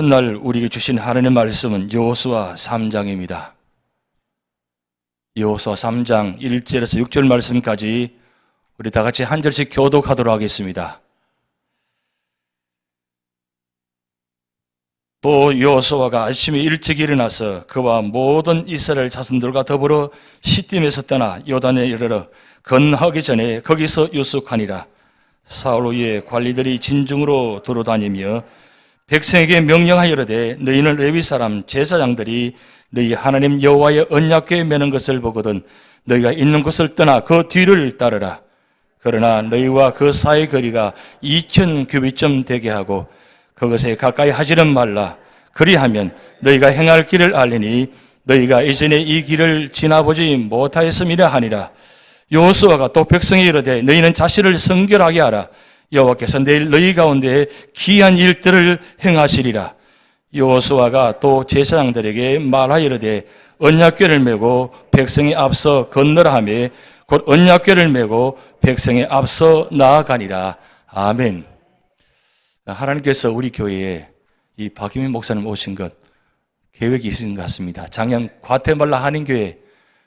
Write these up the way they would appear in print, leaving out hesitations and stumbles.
첫날 우리에게 주신 하나님의 말씀은 여호수아 3장입니다. 여호수아 3장 1절에서 6절 말씀까지 우리 다 같이 한 절씩 교독하도록 하겠습니다. 또 여호수아가 아침에 일찍 일어나서 그와 모든 이스라엘 자손들과 더불어 시딤에서 떠나 요단에 이르러 건너기 전에 거기서 유숙하니라. 사울 위에 관리들이 진중으로 돌아다니며 백성에게 명령하여 이르되 너희는 레위 사람 제사장들이 너희 하나님 여호와의 언약궤에 매는 것을 보거든 너희가 있는 곳을 떠나 그 뒤를 따르라. 그러나 너희와 그 사이의 거리가 2000 규빗쯤 되게 하고 그것에 가까이 하지는 말라. 그리하면 너희가 행할 길을 알리니 너희가 이전에 이 길을 지나보지 못하였음이라 하니라. 여호수아가 또 백성에 이르되 너희는 자신을 성결하게 하라. 여호와께서 내일 너희 가운데 기이한 일들을 행하시리라. 여호수아가 또 제사장들에게 말하여 이르되 언약궤를 메고 백성에 앞서 건너라 하며 곧 언약궤를 메고 백성에 앞서 나아가니라. 아멘. 하나님께서 우리 교회에 이 박희민 목사님 오신 것 계획이 있으신 것 같습니다. 작년 과테말라 한인교회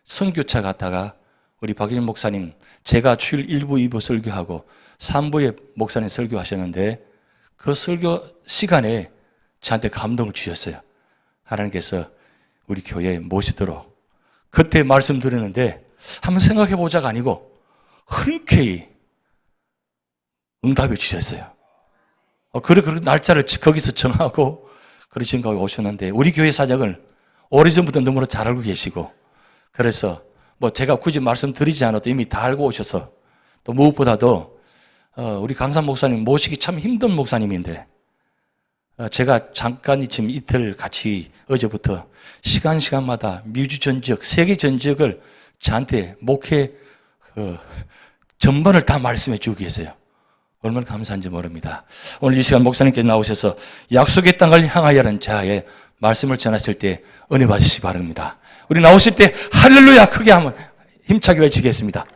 선교차 갔다가 우리 박희민 목사님 제가 주일 1부, 2부 설교하고 3부에 목사님 설교하셨는데 그 설교 시간에 저한테 감동을 주셨어요. 하나님께서 우리 교회에 모시도록 그때 말씀드렸는데 한번 생각해 보자가 아니고 흔쾌히 응답해 주셨어요. 그래 날짜를 거기서 정하고 그러신 거기 오셨는데 우리 교회 사정을 오래전부터 너무나 잘 알고 계시고 그래서 뭐 제가 굳이 말씀드리지 않아도 이미 다 알고 오셔서 또 무엇보다도 우리 강산 목사님 모시기 참 힘든 목사님인데 제가 잠깐 지금 이틀 같이 어제부터 시간마다 미주 전지역, 세계 전지역을 저한테 목회 전반을 다 말씀해 주고 계세요. 얼마나 감사한지 모릅니다. 오늘 이 시간 목사님께서 나오셔서 약속의 땅을 향하여라는 자의 말씀을 전하실 때 은혜 받으시기 바랍니다. 우리 나오실 때 할렐루야 크게 한번 힘차게 외치겠습니다.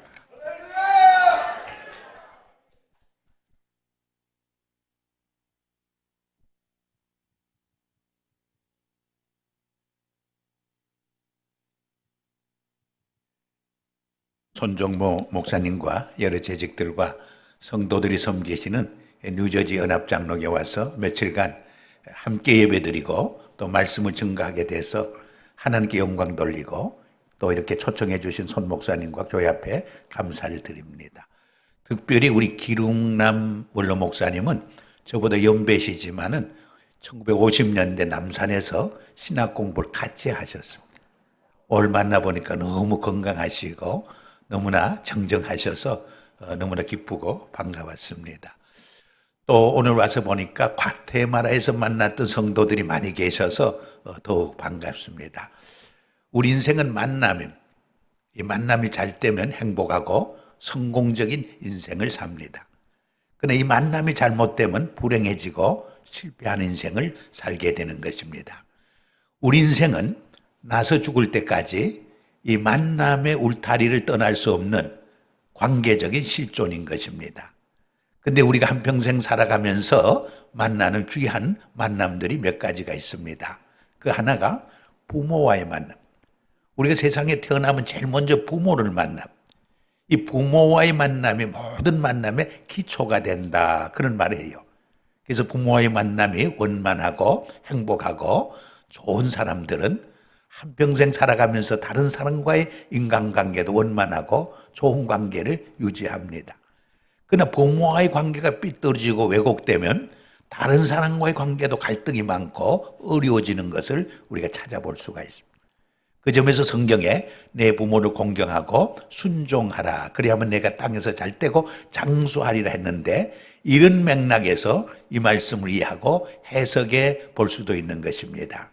손정모 목사님과 여러 재직들과 성도들이 섬기시는 뉴저지 연합장로에 와서 며칠간 함께 예배드리고 또 말씀을 증거하게 돼서 하나님께 영광 돌리고 또 이렇게 초청해 주신 손 목사님과 교회 앞에 감사를 드립니다. 특별히 우리 기룽남 원로 목사님은 저보다 연배시지만은 1950년대 남산에서 신학 공부를 같이 하셨습니다. 오늘 만나보니까 너무 건강하시고 너무나 정정하셔서 너무나 기쁘고 반가웠습니다. 또 오늘 와서 보니까 과테말라에서 만났던 성도들이 많이 계셔서 더욱 반갑습니다. 우리 인생은 만나면, 이 만남이 잘 되면 행복하고 성공적인 인생을 삽니다. 그러나 이 만남이 잘못되면 불행해지고 실패하는 인생을 살게 되는 것입니다. 우리 인생은 나서 죽을 때까지 이 만남의 울타리를 떠날 수 없는 관계적인 실존인 것입니다. 근데 우리가 한평생 살아가면서 만나는 귀한 만남들이 몇 가지가 있습니다. 그 하나가 부모와의 만남. 우리가 세상에 태어나면 제일 먼저 부모를 만남. 이 부모와의 만남이 모든 만남의 기초가 된다. 그런 말을 해요. 그래서 부모와의 만남이 원만하고 행복하고 좋은 사람들은 한평생 살아가면서 다른 사람과의 인간관계도 원만하고 좋은 관계를 유지합니다. 그러나 부모와의 관계가 삐뚤어지고 왜곡되면 다른 사람과의 관계도 갈등이 많고 어려워지는 것을 우리가 찾아볼 수가 있습니다. 그 점에서 성경에 내 부모를 공경하고 순종하라. 그리하면 내가 땅에서 잘 되고 장수하리라 했는데 이런 맥락에서 이 말씀을 이해하고 해석해 볼 수도 있는 것입니다.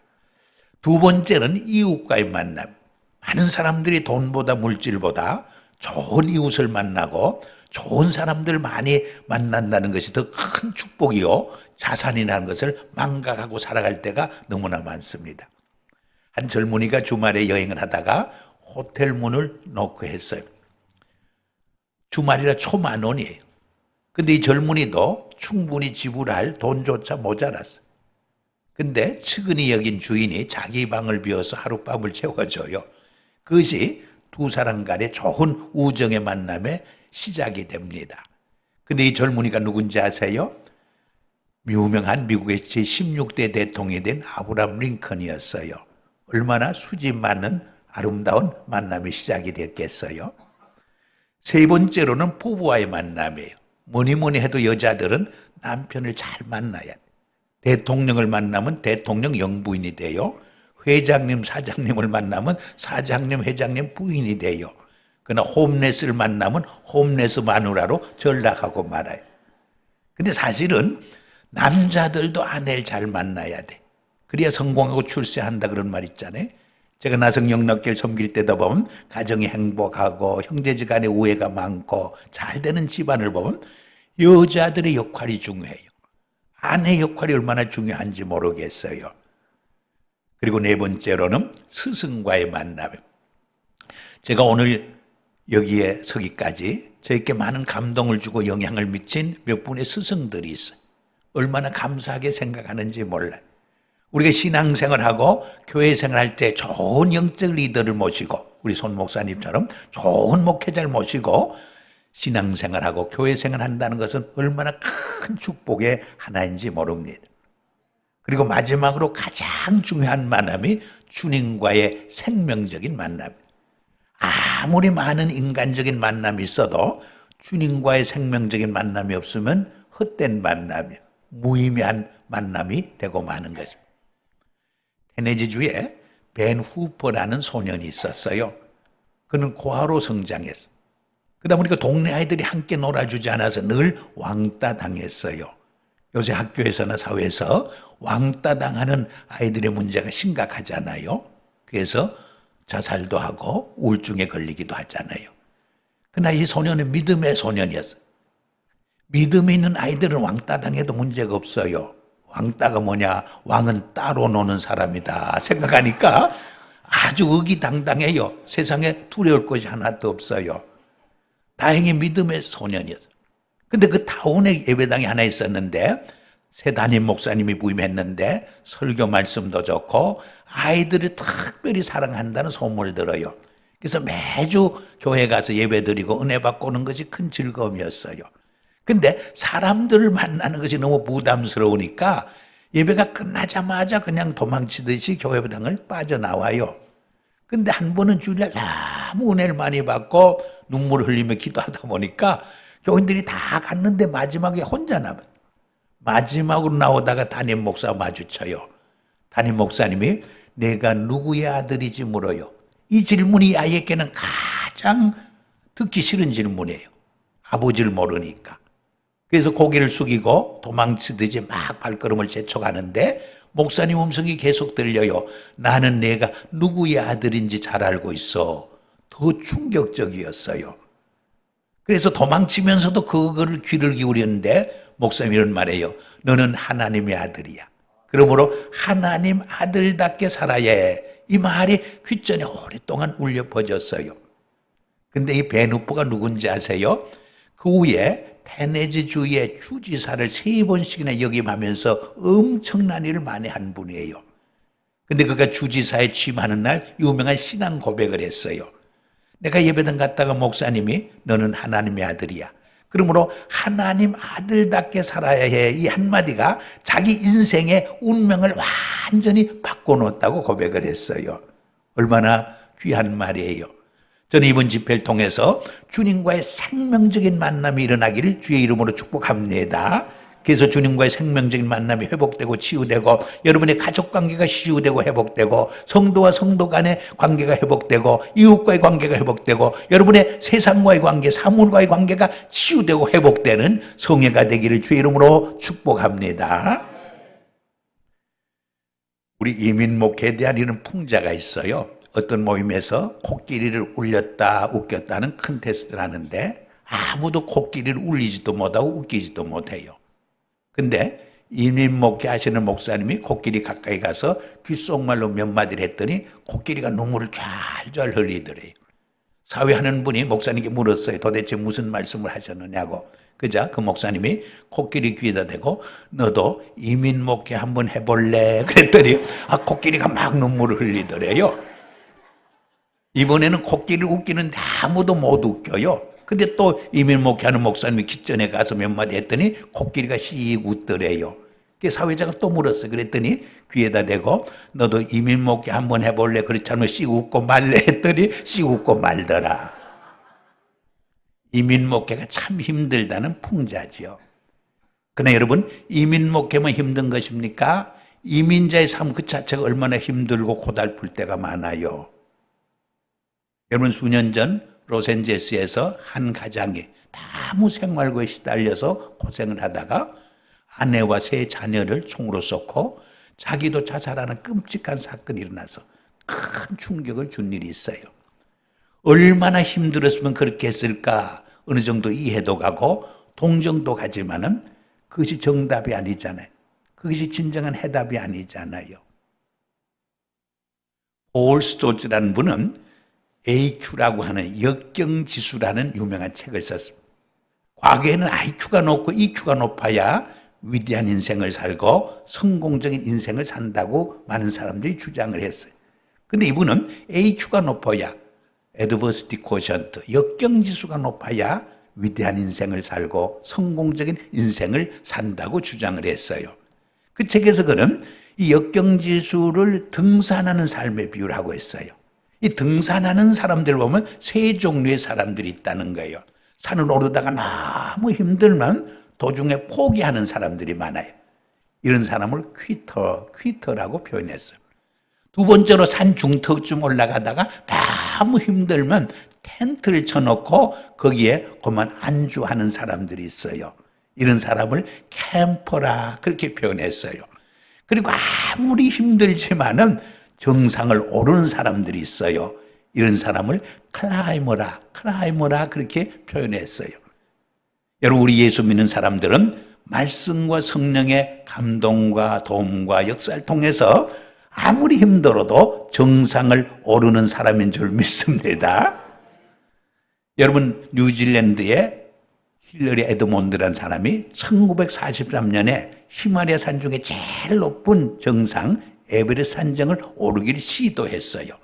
두 번째는 이웃과의 만남. 많은 사람들이 돈보다 물질보다 좋은 이웃을 만나고 좋은 사람들 많이 만난다는 것이 더 큰 축복이요 자산이라는 것을 망각하고 살아갈 때가 너무나 많습니다. 한 젊은이가 주말에 여행을 하다가 호텔 문을 노크했어요. 주말이라 근데 측은히 여긴 주인이 자기 방을 비워서 하룻밤을 채워줘요. 그것이 두 사람 간의 좋은 우정의 만남의 시작이 됩니다. 근데 이 젊은이가 누군지 아세요? 유명한 미국의 제16대 대통령이 된 아브라함 링컨이었어요. 얼마나 수집 많은 아름다운 만남이 시작이 됐겠어요? 세 번째로는 부부와의 만남이에요. 뭐니 해도 여자들은 남편을 잘 만나야 돼. 대통령을 만나면 대통령 영부인이 돼요. 회장님, 사장님을 만나면 사장님, 회장님 부인이 돼요. 그러나 홈레스를 만나면 홈레스 마누라로 전락하고 말아요. 근데 사실은 남자들도 아내를 잘 만나야 돼. 그래야 성공하고 출세한다 그런 말 있잖아요. 제가 나성 영락교를 섬길 때도 보면 가정이 행복하고 형제지간의 우애가 많고 잘 되는 집안을 보면 여자들의 역할이 중요해요. 아내 역할이 얼마나 중요한지 모르겠어요. 그리고 네 번째로는 스승과의 만남. 제가 오늘 여기에 서기까지 저에게 많은 감동을 주고 영향을 미친 몇 분의 스승들이 있어요. 얼마나 감사하게 생각하는지 몰라요. 우리가 신앙생활하고 교회생활할 때 좋은 영적 리더를 모시고 우리 손 목사님처럼 좋은 목회자를 모시고 신앙생활하고 교회생활 한다는 것은 얼마나 큰 축복의 하나인지 모릅니다. 그리고 마지막으로 가장 중요한 만남이 주님과의 생명적인 만남. 아무리 많은 인간적인 만남이 있어도 주님과의 생명적인 만남이 없으면 헛된 만남이에요. 무의미한 만남이 되고 마는 것입니다. 테네지주에 벤 후퍼라는 소년이 있었어요. 그는 고아로 성장했어요. 그러다 보니까 동네 아이들이 함께 놀아주지 않아서 늘 왕따 당했어요. 요새 학교에서나 사회에서 왕따 당하는 아이들의 문제가 심각하잖아요. 그래서 자살도 하고 우울증에 걸리기도 하잖아요. 그러나 이 소년은 믿음의 소년이었어요. 믿음이 있는 아이들은 왕따 당해도 문제가 없어요. 왕따가 뭐냐? 왕은 따로 노는 사람이다 생각하니까 아주 의기당당해요. 세상에 두려울 것이 하나도 없어요. 다행히 믿음의 소년이었어요. 근데 그 타운에 예배당이 하나 있었는데 새 담임 목사님이 부임했는데 설교 말씀도 좋고 아이들을 특별히 사랑한다는 소문을 들어요. 그래서 매주 교회 가서 예배 드리고 은혜 받고 오는 것이 큰 즐거움이었어요. 근데 사람들을 만나는 것이 너무 부담스러우니까 예배가 끝나자마자 그냥 도망치듯이 교회당을 빠져나와요. 근데 한 번은 주일날 너무 은혜를 많이 받고 눈물을 흘리며 기도하다 보니까 교인들이 다 갔는데 마지막에 혼자 남았어요. 마지막으로 나오다가 담임 목사 마주쳐요. 담임 목사님이 내가 누구의 아들이지 물어요. 이 질문이 아이에게는 가장 듣기 싫은 질문이에요. 아버지를 모르니까. 그래서 고개를 숙이고 도망치듯이 막 발걸음을 재촉하는데 목사님 음성이 계속 들려요. 나는 내가 누구의 아들인지 잘 알고 있어. 더 충격적이었어요. 그래서 도망치면서도 그거를 귀를 기울였는데 목사님이 이런 말해요. 너는 하나님의 아들이야. 그러므로 하나님 아들답게 살아야 해. 이 말이 귓전에 오랫동안 울려 퍼졌어요. 근데 이 벤 후퍼가 누군지 아세요? 그 후에 테네지 주의 주지사를 3번씩이나 역임하면서 엄청난 일을 많이 한 분이에요. 근데 그가 주지사에 취임하는 날 유명한 신앙 고백을 했어요. 내가 예배당 갔다가 목사님이 너는 하나님의 아들이야. 그러므로 하나님 아들답게 살아야 해. 이 한마디가 자기 인생의 운명을 완전히 바꿔놓았다고 고백을 했어요. 얼마나 귀한 말이에요. 저는 이번 집회를 통해서 주님과의 생명적인 만남이 일어나기를 주의 이름으로 축복합니다. 그래서 주님과의 생명적인 만남이 회복되고 치유되고 여러분의 가족관계가 치유되고 회복되고 성도와 성도 간의 관계가 회복되고 이웃과의 관계가 회복되고 여러분의 세상과의 관계, 사물과의 관계가 치유되고 회복되는 성회가 되기를 주의 이름으로 축복합니다. 우리 이민 목회에 대한 이런 풍자가 있어요. 어떤 모임에서 코끼리를 울렸다 웃겼다는 큰 테스트를 하는데 아무도 코끼리를 울리지도 못하고 웃기지도 못해요. 근데 이민 목회 하시는 목사님이 코끼리 가까이 가서 귓속말로 몇 마디를 했더니 코끼리가 눈물을 쫙쫙 흘리더래요. 사회하는 분이 목사님께 물었어요. 도대체 무슨 말씀을 하셨느냐고. 그자 그 목사님이 코끼리 귀에다 대고 너도 이민 목회 한번 해볼래? 그랬더니 코끼리가 막 눈물을 흘리더래요. 이번에는 코끼리를 웃기는데 아무도 못 웃겨요. 근데 또 이민 목회하는 목사님이 기전에 가서 몇 마디 했더니 코끼리가 씩 웃더래요. 그 사회자가 또 물었어요. 그랬더니 귀에다 대고 너도 이민 목회 한번 해볼래? 그렇지 않으면 씩 웃고 말래? 했더니 씩 웃고 말더라. 이민 목회가 참 힘들다는 풍자지요. 그러나 여러분, 이민 목회만 힘든 것입니까? 이민자의 삶 그 자체가 얼마나 힘들고 고달플 때가 많아요. 여러분, 수년 전 로스앤젤레스에서 한 가장이 아무 생활고에 시달려서 고생을 하다가 아내와 세 자녀를 총으로 쏘고 자기도 자살하는 끔찍한 사건이 일어나서 큰 충격을 준 일이 있어요. 얼마나 힘들었으면 그렇게 했을까 어느 정도 이해도 가고 동정도 가지만은 그것이 정답이 아니잖아요. 그것이 진정한 해답이 아니잖아요. 폴 스토츠라는 분은 AQ라고 하는 역경지수라는 유명한 책을 썼습니다. 과거에는 IQ가 높고 EQ가 높아야 위대한 인생을 살고 성공적인 인생을 산다고 많은 사람들이 주장을 했어요. 근데 이분은 AQ가 높아야 Adversity Quotient, 역경지수가 높아야 위대한 인생을 살고 성공적인 인생을 산다고 주장을 했어요. 그 책에서 그는 이 역경지수를 등산하는 삶에 비유를 하고 있어요. 이 등산하는 사람들 보면 세 종류의 사람들이 있다는 거예요. 산을 오르다가 너무 힘들면 도중에 포기하는 사람들이 많아요. 이런 사람을 퀴터라고 표현했어요. 두 번째로 산 중턱쯤 올라가다가 너무 힘들면 텐트를 쳐놓고 거기에 그만 안주하는 사람들이 있어요. 이런 사람을 캠퍼라 그렇게 표현했어요. 그리고 아무리 힘들지만은 정상을 오르는 사람들이 있어요. 이런 사람을 클라이머라 그렇게 표현했어요. 여러분, 우리 예수 믿는 사람들은 말씀과 성령의 감동과 도움과 역사를 통해서 아무리 힘들어도 정상을 오르는 사람인 줄 믿습니다. 여러분, 뉴질랜드의 힐러리 에드몬드라는 사람이 1943년에 히말라야 산 중에 제일 높은 정상 에베레스트 산정을 오르기를 시도했어요.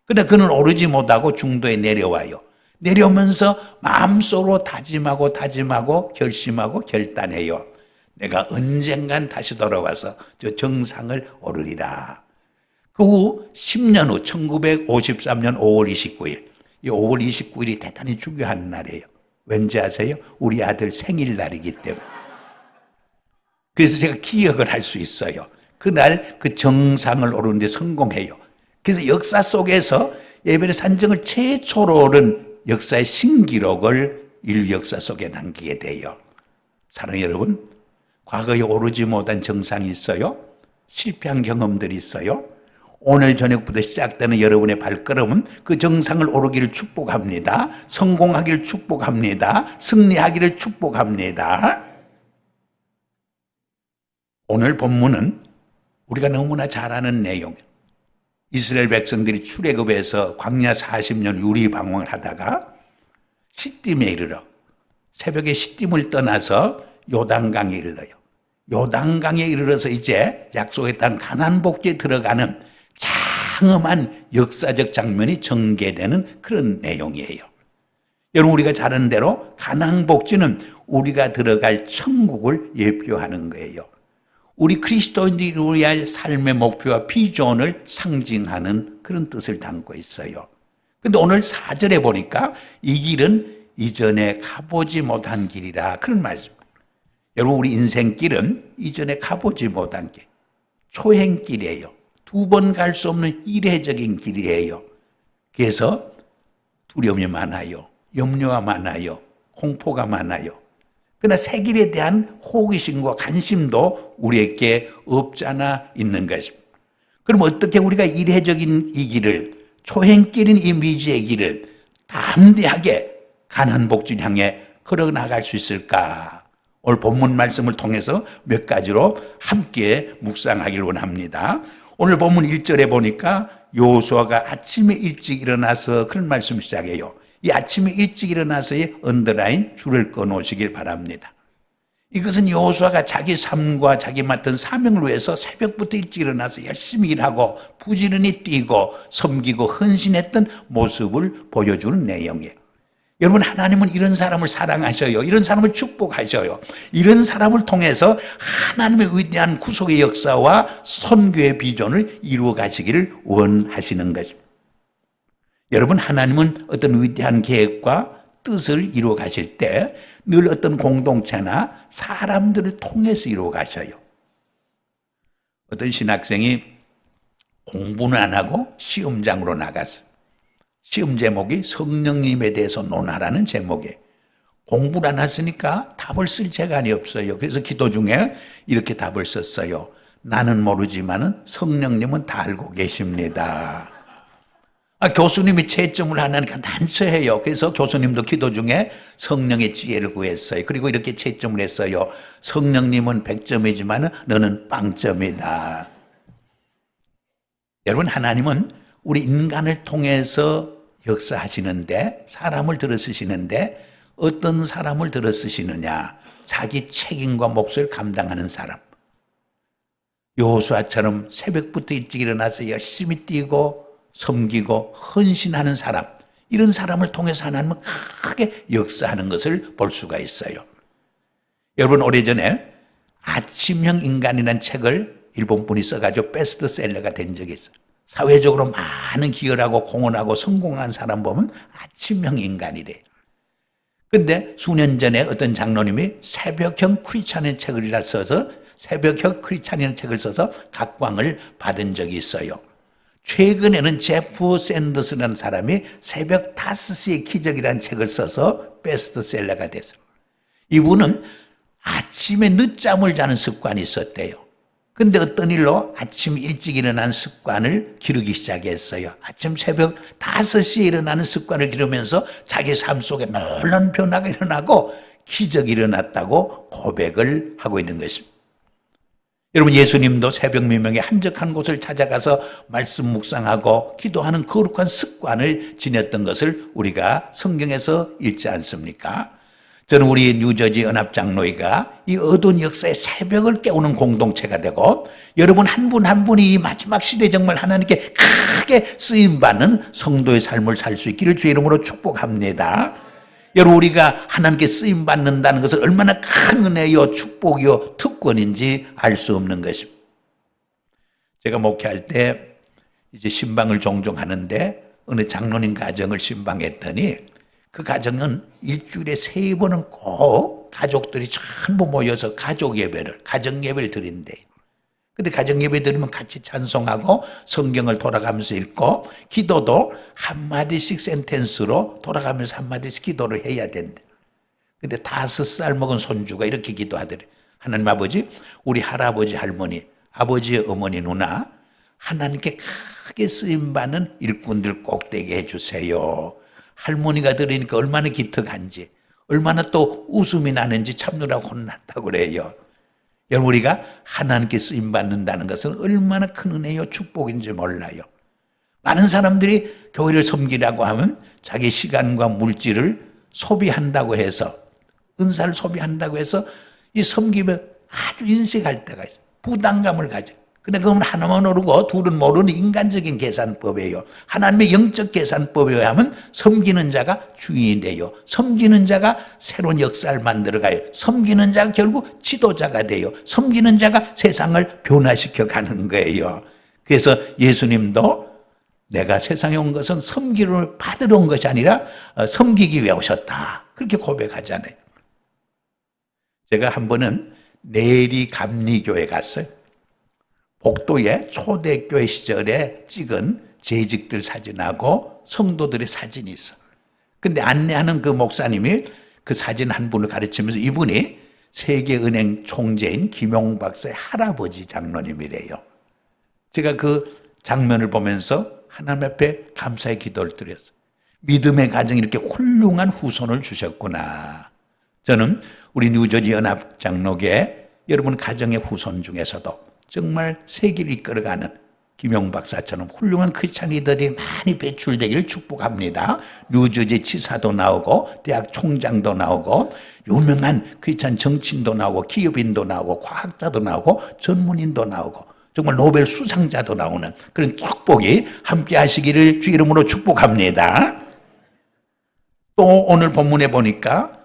그러나 그는 오르지 못하고 중도에 내려와요. 내려오면서 마음속으로 다짐하고 결심하고 결단해요. 내가 언젠간 다시 돌아와서 저 정상을 오르리라. 그 후 10년 후 1953년 5월 29일, 이 5월 29일이 대단히 중요한 날이에요. 왠지 아세요? 우리 아들 생일날이기 때문에. 그래서 제가 기억을 할 수 있어요. 그날 그 정상을 오르는 데 성공해요. 그래서 역사 속에서 에베레스트 산정을 최초로 오른 역사의 신기록을 인류 역사 속에 남기게 돼요. 사랑하는 여러분, 과거에 오르지 못한 정상이 있어요? 실패한 경험들이 있어요? 오늘 저녁부터 시작되는 여러분의 발걸음은 그 정상을 오르기를 축복합니다. 성공하기를 축복합니다. 승리하기를 축복합니다. 오늘 본문은 우리가 너무나 잘 아는 내용. 이스라엘 백성들이 출애굽에서 광야 40년 유리 방황을 하다가 시딤에 이르러 새벽에 시딤을 떠나서 요단강에 이르러요. 요단강에 이르러서 이제 약속의 땅 가나안 복지에 들어가는 장엄한 역사적 장면이 전개되는 그런 내용이에요. 여러분, 우리가 잘 아는 대로 가나안 복지는 우리가 들어갈 천국을 예표하는 거예요. 우리 그리스도인들이 이루어야 할 삶의 목표와 비전을 상징하는 그런 뜻을 담고 있어요. 그런데 오늘 4절에 보니까 이 길은 이전에 가보지 못한 길이라 그런 말씀. 여러분, 우리 인생길은 이전에 가보지 못한 길, 초행길이에요. 두 번 갈 수 없는 이례적인 길이에요. 그래서 두려움이 많아요. 염려가 많아요. 공포가 많아요. 그러나 새 길에 대한 호기심과 관심도 우리에게 없잖아 있는 것입니다. 그럼 어떻게 우리가 이례적인 이 길을, 초행길인 이 미지의 길을 담대하게 가나안 복지를 향해 걸어나갈 수 있을까? 오늘 본문 말씀을 통해서 몇 가지로 함께 묵상하기를 원합니다. 오늘 본문 1절에 보니까 여호수아가 아침에 일찍 일어나서 그런 말씀 시작해요. 이 아침에 일찍 일어나서의 언더라인 줄을 꺼놓으시길 바랍니다. 이것은 여호수아가 자기 삶과 자기 맡은 사명을 위해서 새벽부터 일찍 일어나서 열심히 일하고 부지런히 뛰고 섬기고 헌신했던 모습을 보여주는 내용이에요. 여러분, 하나님은 이런 사람을 사랑하셔요. 이런 사람을 축복하셔요. 이런 사람을 통해서 하나님의 위대한 구속의 역사와 선교의 비전을 이루어 가시기를 원하시는 것입니다. 여러분, 하나님은 어떤 위대한 계획과 뜻을 이루어 가실 때 늘 어떤 공동체나 사람들을 통해서 이루어 가셔요. 어떤 신학생이 공부는 안 하고 시험장으로 나갔어요. 시험 제목이 성령님에 대해서 논하라는 제목이에요. 공부를 안 했으니까 답을 쓸 재간이 없어요. 그래서 기도 중에 이렇게 답을 썼어요. 나는 모르지만 성령님은 다 알고 계십니다. 교수님이 채점을 하니까 난처해요. 그래서 교수님도 기도 중에 성령의 지혜를 구했어요. 그리고 이렇게 채점을 했어요. 성령님은 100점이지만 너는 빵점이다. 여러분, 하나님은 우리 인간을 통해서 역사하시는데, 사람을 들어 쓰시는데 어떤 사람을 들어 쓰시느냐? 자기 책임과 몫을 감당하는 사람. 여호수아처럼 새벽부터 일찍 일어나서 열심히 뛰고 섬기고 헌신하는 사람, 이런 사람을 통해서 하나님은 크게 역사하는 것을 볼 수가 있어요. 여러분, 오래전에 아침형 인간이라는 책을 일본 분이 써가지고 베스트셀러가 된 적이 있어요. 사회적으로 많은 기여를 하고 공헌하고 성공한 사람 보면 아침형 인간이래요. 근데 수년 전에 어떤 장로님이 새벽형 크리스찬이라는 책을 써서 새벽형 크리스찬이라는 책을 써서 각광을 받은 적이 있어요. 최근에는 제프 샌더스라는 사람이 새벽 5시의 기적이라는 책을 써서 베스트셀러가 됐어요. 이분은 아침에 늦잠을 자는 습관이 있었대요. 근데 어떤 일로 아침 일찍 일어나는 습관을 기르기 시작했어요. 아침 새벽 5시에 일어나는 습관을 기르면서 자기 삶 속에 놀라운 변화가 일어나고 기적이 일어났다고 고백을 하고 있는 것입니다. 여러분, 예수님도 새벽 미명에 한적한 곳을 찾아가서 말씀 묵상하고 기도하는 거룩한 습관을 지녔던 것을 우리가 성경에서 읽지 않습니까? 저는 우리 뉴저지 연합장로회가 이 어두운 역사의 새벽을 깨우는 공동체가 되고, 여러분 한 분 한 분이 이 마지막 시대에 정말 하나님께 크게 쓰임받는 성도의 삶을 살 수 있기를 주의 이름으로 축복합니다. 여러분, 우리가 하나님께 쓰임받는다는 것은 얼마나 큰 은혜요, 축복이요, 특권인지 알 수 없는 것입니다. 제가 목회할 때 이제 신방을 종종 하는데 어느 장로님 가정을 신방했더니 그 가정은 일주일에 3번은 꼭 가족들이 전부 모여서 가족 예배를, 가정 예배를 드린대요. 근데 가정 예배 드리면 같이 찬송하고 성경을 돌아가면서 읽고 기도도 한마디씩 센텐스로 돌아가면서 한마디씩 기도를 해야 된대. 근데 5살 먹은 손주가 이렇게 기도하더래. 하나님 아버지, 우리 할아버지, 할머니, 아버지의 어머니, 누나, 하나님께 크게 쓰임받는 일꾼들 꼭 되게 해주세요. 할머니가 들으니까 얼마나 기특한지, 얼마나 또 웃음이 나는지 참느라고 혼났다고 그래요. 여러분, 우리가 하나님께 쓰임받는다는 것은 얼마나 큰 은혜요, 축복인지 몰라요. 많은 사람들이 교회를 섬기라고 하면 자기 시간과 물질을 소비한다고 해서, 은사를 소비한다고 해서 이 섬김에 아주 인색할 때가 있어요. 부담감을 가져. 근데 그건 하나만 모르고 둘은 모르는 인간적인 계산법이에요. 하나님의 영적 계산법에 의하면 섬기는 자가 주인이 돼요. 섬기는 자가 새로운 역사를 만들어가요. 섬기는 자가 결국 지도자가 돼요. 섬기는 자가 세상을 변화시켜 가는 거예요. 그래서 예수님도 내가 세상에 온 것은 섬기를 받으러 온 것이 아니라 섬기기 위해 오셨다, 그렇게 고백하잖아요. 제가 한 번은 내리 감리교회 갔어요. 복도에 초대교회 시절에 찍은 재직들 사진하고 성도들의 사진이 있어. 근데 안내하는 그 목사님이 그 사진 한 분을 가르치면서 이분이 세계은행 총재인 김용 박사의 할아버지 장로님이래요. 제가 그 장면을 보면서 하나님 앞에 감사의 기도를 드렸어요. 믿음의 가정에 이렇게 훌륭한 후손을 주셨구나. 저는 우리 뉴저지 연합장로교회 여러분 가정의 후손 중에서도 정말 세계를 이끌어가는 김용 박사처럼 훌륭한 크리스찬 리더들이 많이 배출되기를 축복합니다. 뉴저지 지사도 나오고 대학 총장도 나오고 유명한 크리스찬 정치인도 나오고 기업인도 나오고 과학자도 나오고 전문인도 나오고 정말 노벨 수상자도 나오는 그런 축복이 함께 하시기를 주 이름으로 축복합니다. 또 오늘 본문에 보니까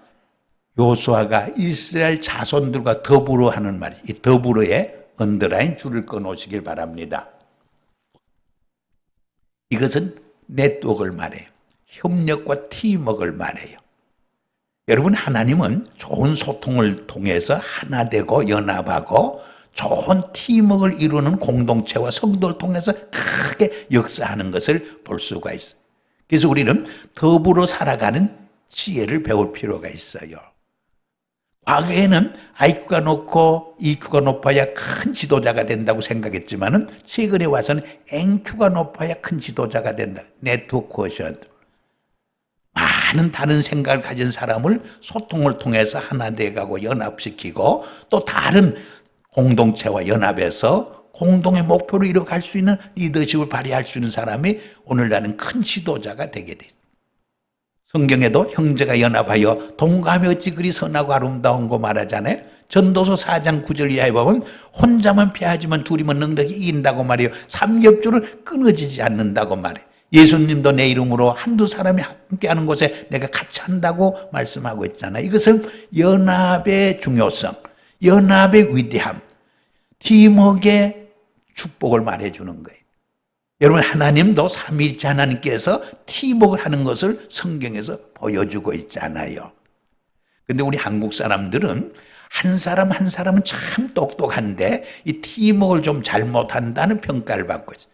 요수아가 이스라엘 자손들과 더불어 하는 말이, 이 더불어에 언더라인 줄을 꺼놓으시길 바랍니다. 이것은 네트워크를 말해요. 협력과 팀워크를 말해요. 여러분, 하나님은 좋은 소통을 통해서 하나 되고 연합하고 좋은 팀워크를 이루는 공동체와 성도를 통해서 크게 역사하는 것을 볼 수가 있어요. 그래서 우리는 더불어 살아가는 지혜를 배울 필요가 있어요. 과거에는 IQ가 높고 EQ가 높아야 큰 지도자가 된다고 생각했지만 최근에 와서는 NQ가 높아야 큰 지도자가 된다. 네트워크 쿼셔트. 많은 다른 생각을 가진 사람을 소통을 통해서 하나 돼가고 연합시키고 또 다른 공동체와 연합해서 공동의 목표를 이뤄갈 수 있는 리더십을 발휘할 수 있는 사람이 오늘날은 큰 지도자가 되게 돼 있습니다. 성경에도 형제가 연합하여 동감이 어찌 그리 선하고 아름다운 거 말하잖아요. 전도서 4장 9절 이하에 보면 혼자만 패하지만 둘이면 넉넉히 이긴다고 말해요. 삼겹줄은 끊어지지 않는다고 말해요. 예수님도 내 이름으로 한두 사람이 함께하는 곳에 내가 같이 한다고 말씀하고 있잖아요. 이것은 연합의 중요성, 연합의 위대함, 팀워크의 축복을 말해주는 거예요. 여러분, 하나님도 삼위일체 하나님께서 팀워크를 하는 것을 성경에서 보여주고 있잖아요. 그런데 우리 한국 사람들은 한 사람 한 사람은 참 똑똑한데 이 팀워크를 좀 잘못한다는 평가를 받고 있어요.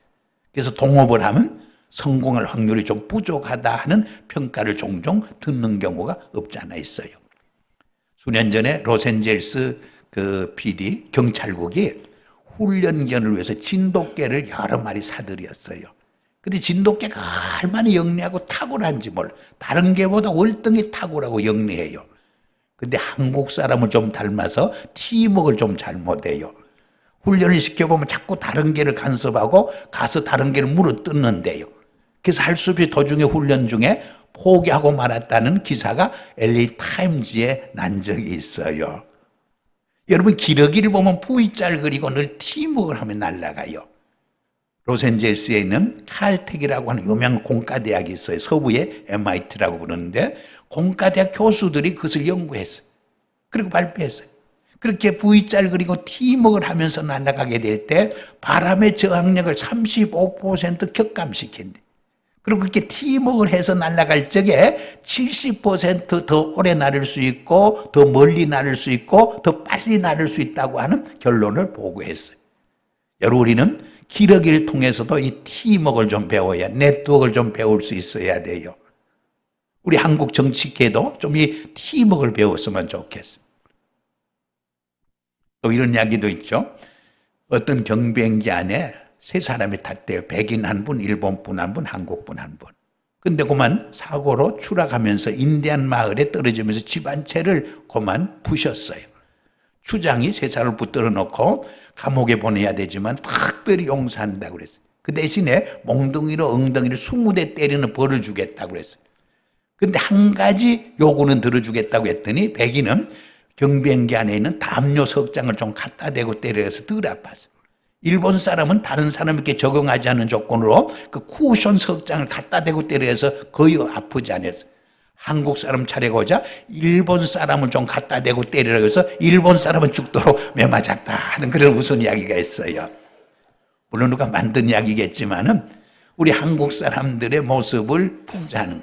그래서 동업을 하면 성공할 확률이 좀 부족하다 하는 평가를 종종 듣는 경우가 없지 않아 있어요. 수년 전에 로스앤젤레스 PD 경찰국이 훈련견을 위해서 진돗개를 여러 마리 사들였어요. 근데 진돗개가 얼마나 영리하고 탁월한지 몰라. 다른 개보다 월등히 탁월하고 영리해요. 근데 한국 사람을 좀 닮아서 팀워크를 좀 잘못해요. 훈련을 시켜보면 자꾸 다른 개를 간섭하고 가서 다른 개를 물어뜯는데요. 그래서 할 수 없이 도중에 훈련 중에 포기하고 말았다는 기사가 LA 타임즈에 난 적이 있어요. 여러분, 기러기를 보면 V자를 그리고 늘 팀워크를 하면 날아가요. 로스앤젤레스에 있는 칼텍이라고 하는 유명한 공과대학이 있어요. 서부의 MIT라고 부르는데 공과대학 교수들이 그것을 연구했어요. 그리고 발표했어요. 그렇게 V자를 그리고 팀워크를 하면서 날아가게 될 때 바람의 저항력을 35% 격감시킨대. 그리고 그렇게 팀워크를 해서 날아갈 적에 70% 더 오래 날을 수 있고 더 멀리 날을 수 있고 더 빨리 날을 수 있다고 하는 결론을 보고했어요. 여러분, 우리는 기러기를 통해서도 이 팀워크를 좀 배워야, 네트워크를 좀 배울 수 있어야 돼요. 우리 한국 정치계도 좀 이 팀워크를 배웠으면 좋겠어요. 또 이런 이야기도 있죠. 어떤 경비행기 안에 세 사람이 탔대요. 백인 한 분, 일본 분 한 분, 한국 분 한 분. 근데 그만 사고로 추락하면서 인디안 마을에 떨어지면서 집 한 채를 그만 부셨어요. 추장이 세 사람을 붙들어 놓고 감옥에 보내야 되지만 특별히 용서한다고 그랬어요. 그 대신에 몽둥이로 엉덩이를 20대 때리는 벌을 주겠다고 그랬어요. 근데 한 가지 요구는 들어주겠다고 했더니 백인은 경비행기 안에 있는 담요 석장을 좀 갖다 대고 때려서 덜 아팠어요. 일본 사람은 다른 사람에게 적응하지 않은 조건으로 그 쿠션 석장을 갖다 대고 때려서 거의 아프지 않았어요. 한국 사람 차례가 오자 일본 사람을 좀 갖다 대고 때리라고 해서 일본 사람은 죽도록 매맞았다 하는 그런 웃은 이야기가 있어요. 물론 누가 만든 이야기겠지만은 우리 한국 사람들의 모습을 풍자하는,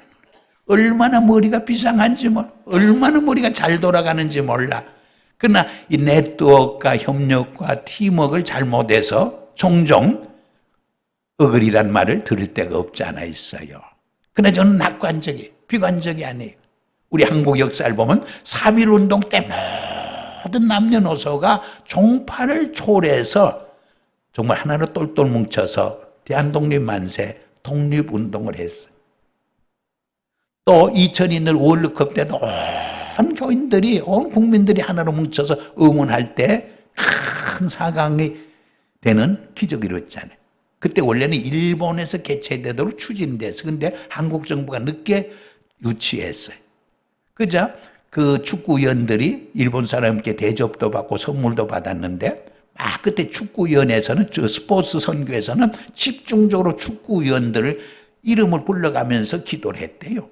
얼마나 머리가 비상한지 몰라, 얼마나 머리가 잘 돌아가는지 몰라. 그러나 이 네트워크와 협력과 팀워크를 잘못해서 종종 어글이란 말을 들을 때가 없지 않아 있어요. 그러나 저는 낙관적이에요. 비관적이 아니에요. 우리 한국 역사를 보면 3.1운동 때 모든 남녀노소가 종파를 초래해서 정말 하나로 똘똘 뭉쳐서 대한독립만세 독립운동을 했어요. 또 2002년 월드컵 때도 온 교인들이, 온 국민들이 하나로 뭉쳐서 응원할 때 큰 사강이 되는 기적이 이뤘잖아요. 그때 원래는 일본에서 개최되도록 추진돼서 근데 한국 정부가 늦게 유치했어요. 그죠? 그 축구위원들이 일본 사람께 대접도 받고 선물도 받았는데 그때 축구위원회에서는 저 스포츠 선교에서는 집중적으로 축구위원들을 이름을 불러가면서 기도를 했대요.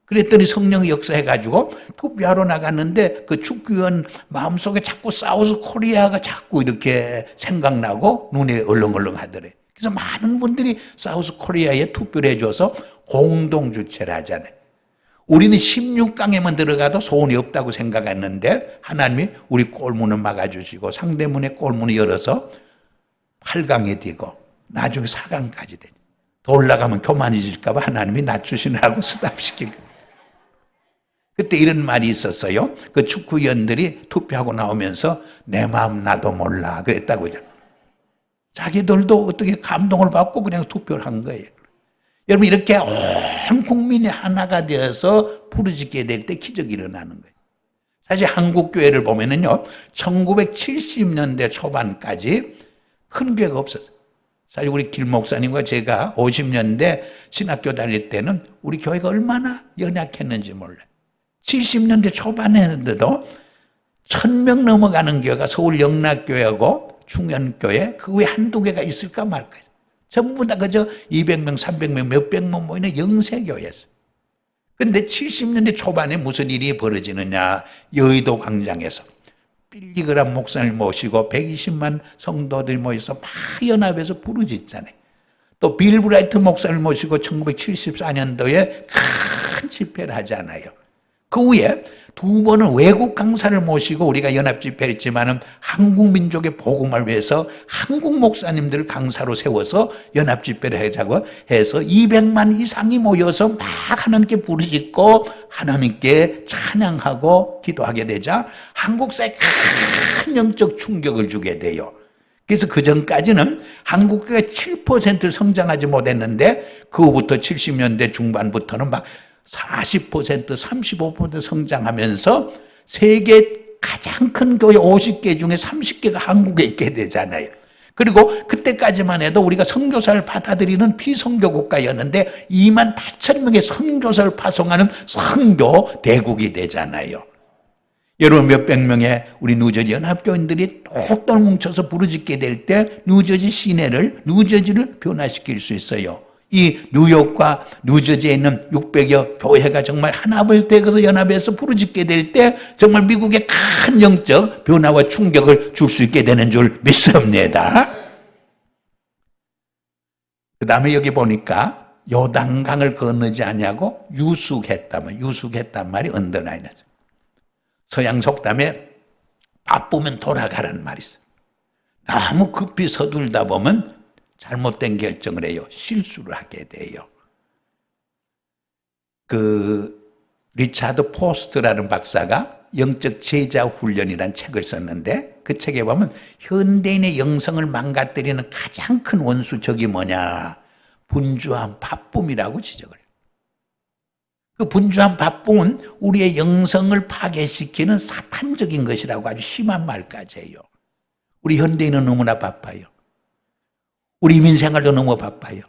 그랬더니 성령이 역사해가지고 투표하러 나갔는데 그 축구위원 마음속에 자꾸 사우스 코리아가 자꾸 이렇게 생각나고 눈에 얼렁얼렁 하더래. 그래서 많은 분들이 사우스 코리아에 투표를 해줘서 공동 주최를 하잖아요. 우리는 16강에만 들어가도 소원이 없다고 생각했는데 하나님이 우리 골문을 막아주시고 상대문의 골문을 열어서 8강에 뛰고 나중에 4강까지 되죠. 더 올라가면 교만해질까 봐 하나님이 낮추시느라고 스탑시키고. 그때 이런 말이 있었어요. 그 축구위원들이 투표하고 나오면서 내 마음 나도 몰라 그랬다고요. 자기들도 어떻게 감동을 받고 그냥 투표를 한 거예요. 여러분 이렇게 온 국민이 하나가 되어서 부르짖게 될 때 기적이 일어나는 거예요. 사실 한국 교회를 보면은요, 1970년대 초반까지 큰 교회가 없었어요. 사실 우리 김 목사님과 제가 50년대 신학교 다닐 때는 우리 교회가 얼마나 연약했는지 몰라요. 70년대 초반에는데도 1000명 넘어가는 교회가 서울 영락교회하고 충현교회 그 외에 한두 개가 있을까 말까. 전부 다 그저 200명, 300명, 몇백명 모이는 영세교회였어요. 그런데 70년대 초반에 무슨 일이 벌어지느냐. 여의도 광장에서 빌리그람 목사를 모시고 120만 성도들이 모여서 막 연합해서 부르짖잖아요. 또 빌 브라이트 목사를 모시고 1974년도에 큰 집회를 하잖아요. 그 후에 두 번은 외국 강사를 모시고 우리가 연합 집회를 했지만은 한국 민족의 복음을 위해서 한국 목사님들을 강사로 세워서 연합 집회를 하자고 해서 200만 이상이 모여서 막 하나님께 부르짖고 하나님께 찬양하고 기도하게 되자 한국 사회에 큰 영적 충격을 주게 돼요. 그래서 그 전까지는 한국교회가 7% 성장하지 못했는데 그 후부터 70년대 중반부터는 막 40%, 35% 성장하면서 세계 가장 큰 교회 50개 중에 30개가 한국에 있게 되잖아요. 그리고 그때까지만 해도 우리가 선교사를 받아들이는 비선교 국가였는데 2만 8천 명의 선교사를 파송하는 선교 대국이 되잖아요. 여러분 몇백 명의 우리 뉴저지 연합교인들이 똑똑 뭉쳐서 부르짖게 될 때 뉴저지 시내를 뉴저지를 변화시킬 수 있어요. 이 뉴욕과 뉴저지에 있는 600여 교회가 정말 하나를 되어서 연합해서 부르짖게 될 때 정말 미국에 큰 영적 변화와 충격을 줄 수 있게 되는 줄 믿습니다. 그 다음에 여기 보니까 요단강을 건너지 아니하고 유숙했단 말이 언더라인이죠. 서양 속담에 바쁘면 돌아가라는 말이 있어요. 너무 급히 서둘다 보면 잘못된 결정을 해요. 실수를 하게 돼요. 그 리차드 포스트라는 박사가 영적 제자 훈련이라는 책을 썼는데 그 책에 보면 현대인의 영성을 망가뜨리는 가장 큰 원수적이 뭐냐? 분주한 바쁨이라고 지적을 해요. 그 분주한 바쁨은 우리의 영성을 파괴시키는 사탄적인 것이라고 아주 심한 말까지 해요. 우리 현대인은 너무나 바빠요. 우리 이민생활도 너무 바빠요.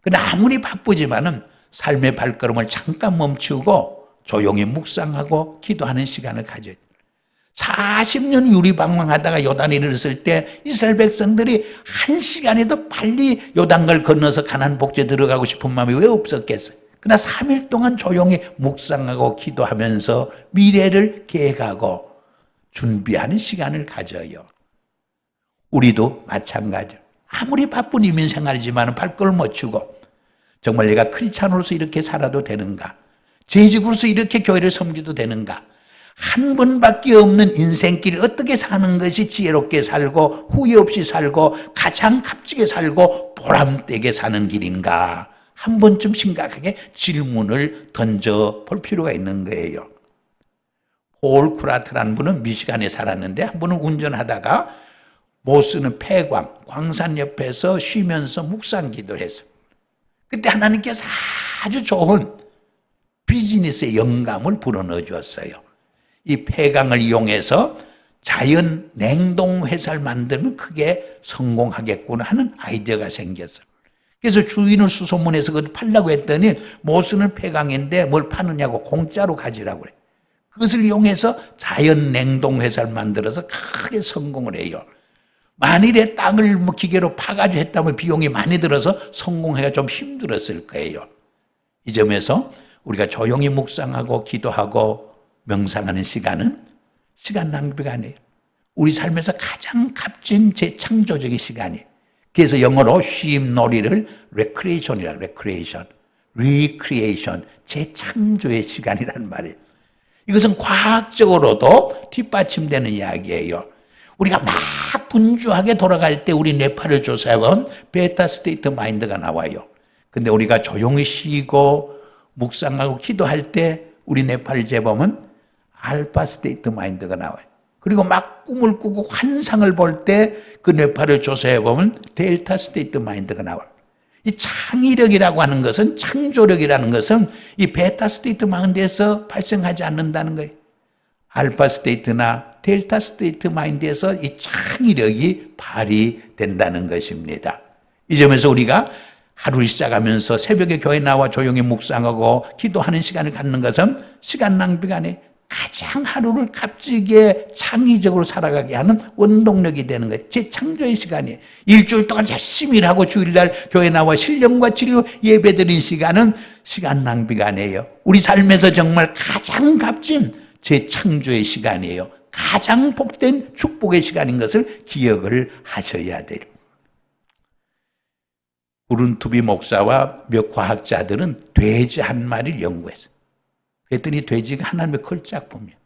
근데 아무리 바쁘지만은 삶의 발걸음을 잠깐 멈추고 조용히 묵상하고 기도하는 시간을 가져야 돼요. 40년 유리방황하다가 요단에 이르렀을 때 이스라엘 백성들이 1시간에도 빨리 요단강을 건너서 가나안 복지에 들어가고 싶은 마음이 왜 없었겠어요? 그러나 3일 동안 조용히 묵상하고 기도하면서 미래를 계획하고 준비하는 시간을 가져요. 우리도 마찬가지예요. 아무리 바쁜 이민생활이지만 발걸음을 멈추고 정말 내가 크리스찬으로서 이렇게 살아도 되는가? 재직으로서 이렇게 교회를 섬기도 되는가? 한 번밖에 없는 인생길을 어떻게 사는 것이 지혜롭게 살고 후회 없이 살고 가장 값지게 살고 보람되게 사는 길인가? 한 번쯤 심각하게 질문을 던져볼 필요가 있는 거예요. 폴 쿠라트라는 분은 미시간에 살았는데 한 번은 운전하다가 못 쓰는 폐광, 광산 옆에서 쉬면서 묵상 기도를 했어요. 그때 하나님께서 아주 좋은 비즈니스의 영감을 불어넣어 주었어요. 이 폐광을 이용해서 자연 냉동 회사를 만들면 크게 성공하겠구나 하는 아이디어가 생겼어요. 그래서 주인을 수소문해서 그걸 팔려고 했더니 못 쓰는 폐강인데 뭘 파느냐고 공짜로 가지라고 그래. 그것을 이용해서 자연 냉동 회사를 만들어서 크게 성공을 해요. 만일에 땅을 기계로 파가지고 했다면 비용이 많이 들어서 성공하기가 좀 힘들었을 거예요. 이 점에서 우리가 조용히 묵상하고 기도하고 명상하는 시간은 시간 낭비가 아니에요. 우리 삶에서 가장 값진 재창조적인 시간이에요. 그래서 영어로 쉼놀이를 recreation이라 recreation, 재창조의 시간이라는 말이에요. 이것은 과학적으로도 뒷받침되는 이야기예요. 우리가 막 분주하게 돌아갈 때 우리 뇌파를 조사해본 베타 스테이트 마인드가 나와요. 근데 우리가 조용히 쉬고 묵상하고 기도할 때 우리 뇌파를 재보면 알파 스테이트 마인드가 나와요. 그리고 막 꿈을 꾸고 환상을 볼 때 그 뇌파를 조사해보면 델타 스테이트 마인드가 나와요. 이 창의력이라고 하는 것은, 창조력이라는 것은 이 베타 스테이트 마인드에서 발생하지 않는다는 거예요. 알파 스테이트나 델타 스테이트 마인드에서 이 창의력이 발휘된다는 것입니다. 이 점에서 우리가 하루를 시작하면서 새벽에 교회 나와 조용히 묵상하고 기도하는 시간을 갖는 것은 시간 낭비가 아니에요. 가장 하루를 값지게 창의적으로 살아가게 하는 원동력이 되는 거예요. 재창조의 시간이에요. 일주일 동안 열심히 일하고 주일날 교회 나와 신령과 진리로 예배드린 시간은 시간 낭비가 아니에요. 우리 삶에서 정말 가장 값진 재창조의 시간이에요. 가장 복된 축복의 시간인 것을 기억을 하셔야 돼요. 구른투비 목사와 몇 과학자들은 돼지 한 마리를 연구했어요. 그랬더니 돼지가 하나님의 걸작품이에요.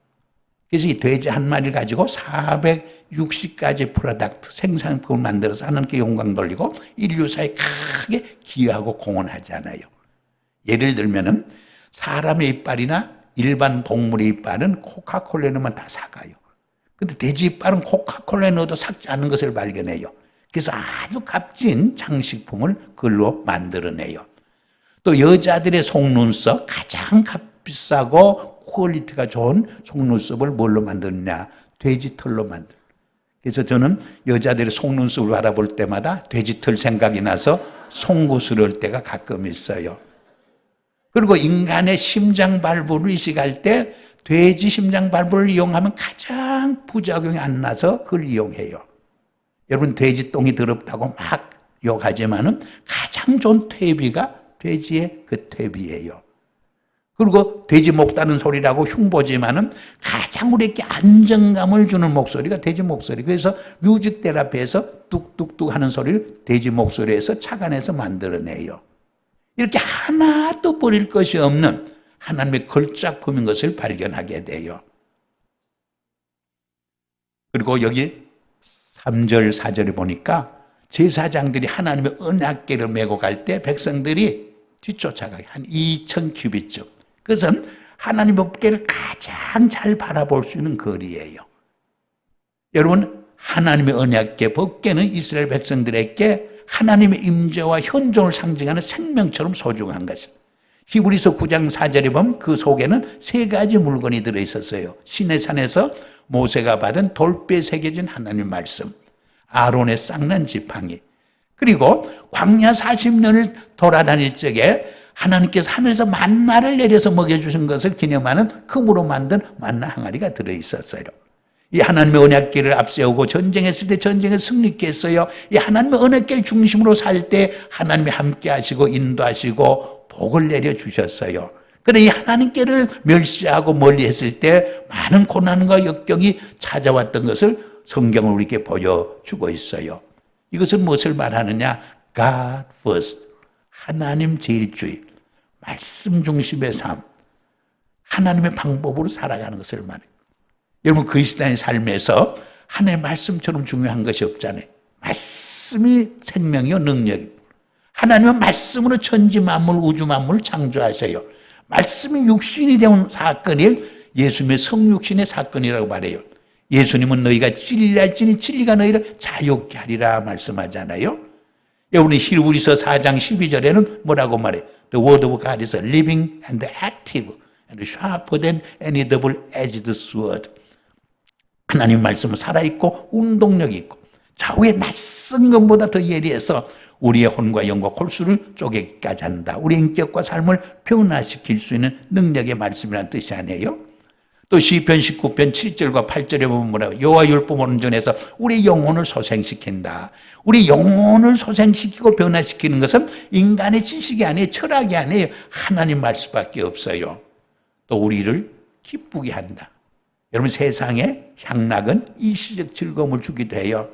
그래서 이 돼지 한 마리를 가지고 460가지 프로덕트, 생산품을 만들어서 하나님께 영광 돌리고 인류사에 크게 기여하고 공헌하잖아요. 예를 들면은 사람의 이빨이나 일반 동물의 이빨은 코카콜라에 넣으면 다 삭아요. 근데 돼지 이빨은 코카콜라에 넣어도 삭지 않는 것을 발견해요. 그래서 아주 값진 장식품을 그걸로 만들어내요. 또 여자들의 속눈썹, 가장 비싸고 퀄리티가 좋은 속눈썹을 뭘로 만드느냐? 돼지털로 만들어요. 그래서 저는 여자들의 속눈썹을 바라볼 때마다 돼지털 생각이 나서 송구스러울 때가 가끔 있어요. 그리고 인간의 심장 발부를 이식할 때 돼지 심장 발부를 이용하면 가장 부작용이 안 나서 그걸 이용해요. 여러분 돼지 똥이 더럽다고 막 욕하지만은 가장 좋은 퇴비가 돼지의 그 퇴비예요. 그리고 돼지 목다는 소리라고 흉보지만은 가장 우리에게 안정감을 주는 목소리가 돼지 목소리. 그래서 뮤직 테라피에서 뚝뚝뚝 하는 소리를 돼지 목소리에서 착안해서 만들어내요. 이렇게 하나도 버릴 것이 없는 하나님의 걸작품인 것을 발견하게 돼요. 그리고 여기 3절, 4절에 보니까 제사장들이 하나님의 언약궤를 메고 갈 때 백성들이 뒤쫓아가게 한 2000큐빗쯤. 그것은 하나님의 법궤를 가장 잘 바라볼 수 있는 거리예요. 여러분, 하나님의 언약궤 법궤는 이스라엘 백성들에게 하나님의 임재와 현존을 상징하는 생명처럼 소중한 것입니다. 히브리서 9장 4절에 보면 그 속에는 3가지 물건이 들어있었어요. 시내산에서 모세가 받은 돌배에 새겨진 하나님의 말씀, 아론의 쌍난 지팡이, 그리고 광야 40년을 돌아다닐 적에 하나님께서 하늘에서 만나를 내려서 먹여주신 것을 기념하는 금으로 만든 만나 항아리가 들어있었어요. 이 하나님의 언약궤를 앞세우고 전쟁했을 때 전쟁에 승리케 했어요. 이 하나님의 언약궤를 중심으로 살 때 하나님이 함께 하시고 인도하시고 복을 내려주셨어요. 그런데 이 하나님께를 멸시하고 멀리 했을 때 많은 고난과 역경이 찾아왔던 것을 성경은 우리에게 보여주고 있어요. 이것은 무엇을 말하느냐? God first. 하나님 제일주의. 말씀 중심의 삶. 하나님의 방법으로 살아가는 것을 말해요. 여러분, 그리스도인의 삶에서 하나님의 말씀처럼 중요한 것이 없잖아요. 말씀이 생명이요 능력입니다. 하나님은 말씀으로 천지 만물, 우주 만물을 창조하셔요. 말씀이 육신이 된 사건이 예수님의 성육신의 사건이라고 말해요. 예수님은 너희가 진리할지니 진리가 너희를 자유케 하리라 말씀하잖아요. 여러분이 히브리서 4장 12절에는 뭐라고 말해요? The word of God is living and active and sharper than any double-edged sword. 하나님 말씀은 살아있고 운동력이 있고 좌우에 낯선 것보다 더 예리해서 우리의 혼과 영과 골수를 쪼개기까지 한다. 우리 인격과 삶을 변화시킬 수 있는 능력의 말씀이라는 뜻이 아니에요. 또 시편 19편 7절과 8절에 보면 뭐라고 여호와 율법 온전해서 우리 영혼을 소생시킨다. 우리 영혼을 소생시키고 변화시키는 것은 인간의 지식이 아니에요. 철학이 아니에요. 하나님 말씀밖에 없어요. 또 우리를 기쁘게 한다. 여러분 세상에 향락은 일시적 즐거움을 주기도 해요.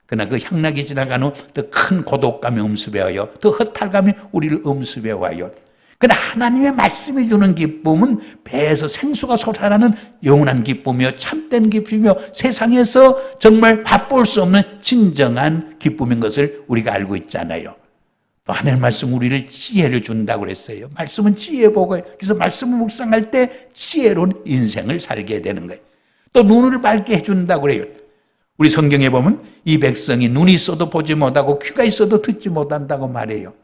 그러나 그 향락이 지나간 후 더 큰 고독감이 엄습해 와요. 더 허탈감이 우리를 엄습해 와요. 그러나 하나님의 말씀이 주는 기쁨은 배에서 생수가 솟아나는 영원한 기쁨이요 참된 기쁨이요 세상에서 정말 맛볼 수 없는 진정한 기쁨인 것을 우리가 알고 있잖아요. 또 하나님의 말씀 우리를 지혜를 준다고 그랬어요. 말씀은 지혜보고요. 그래서 말씀을 묵상할 때 지혜로운 인생을 살게 되는 거예요. 또 눈을 밝게 해준다고 그래요. 우리 성경에 보면 이 백성이 눈이 있어도 보지 못하고 귀가 있어도 듣지 못한다고 말해요.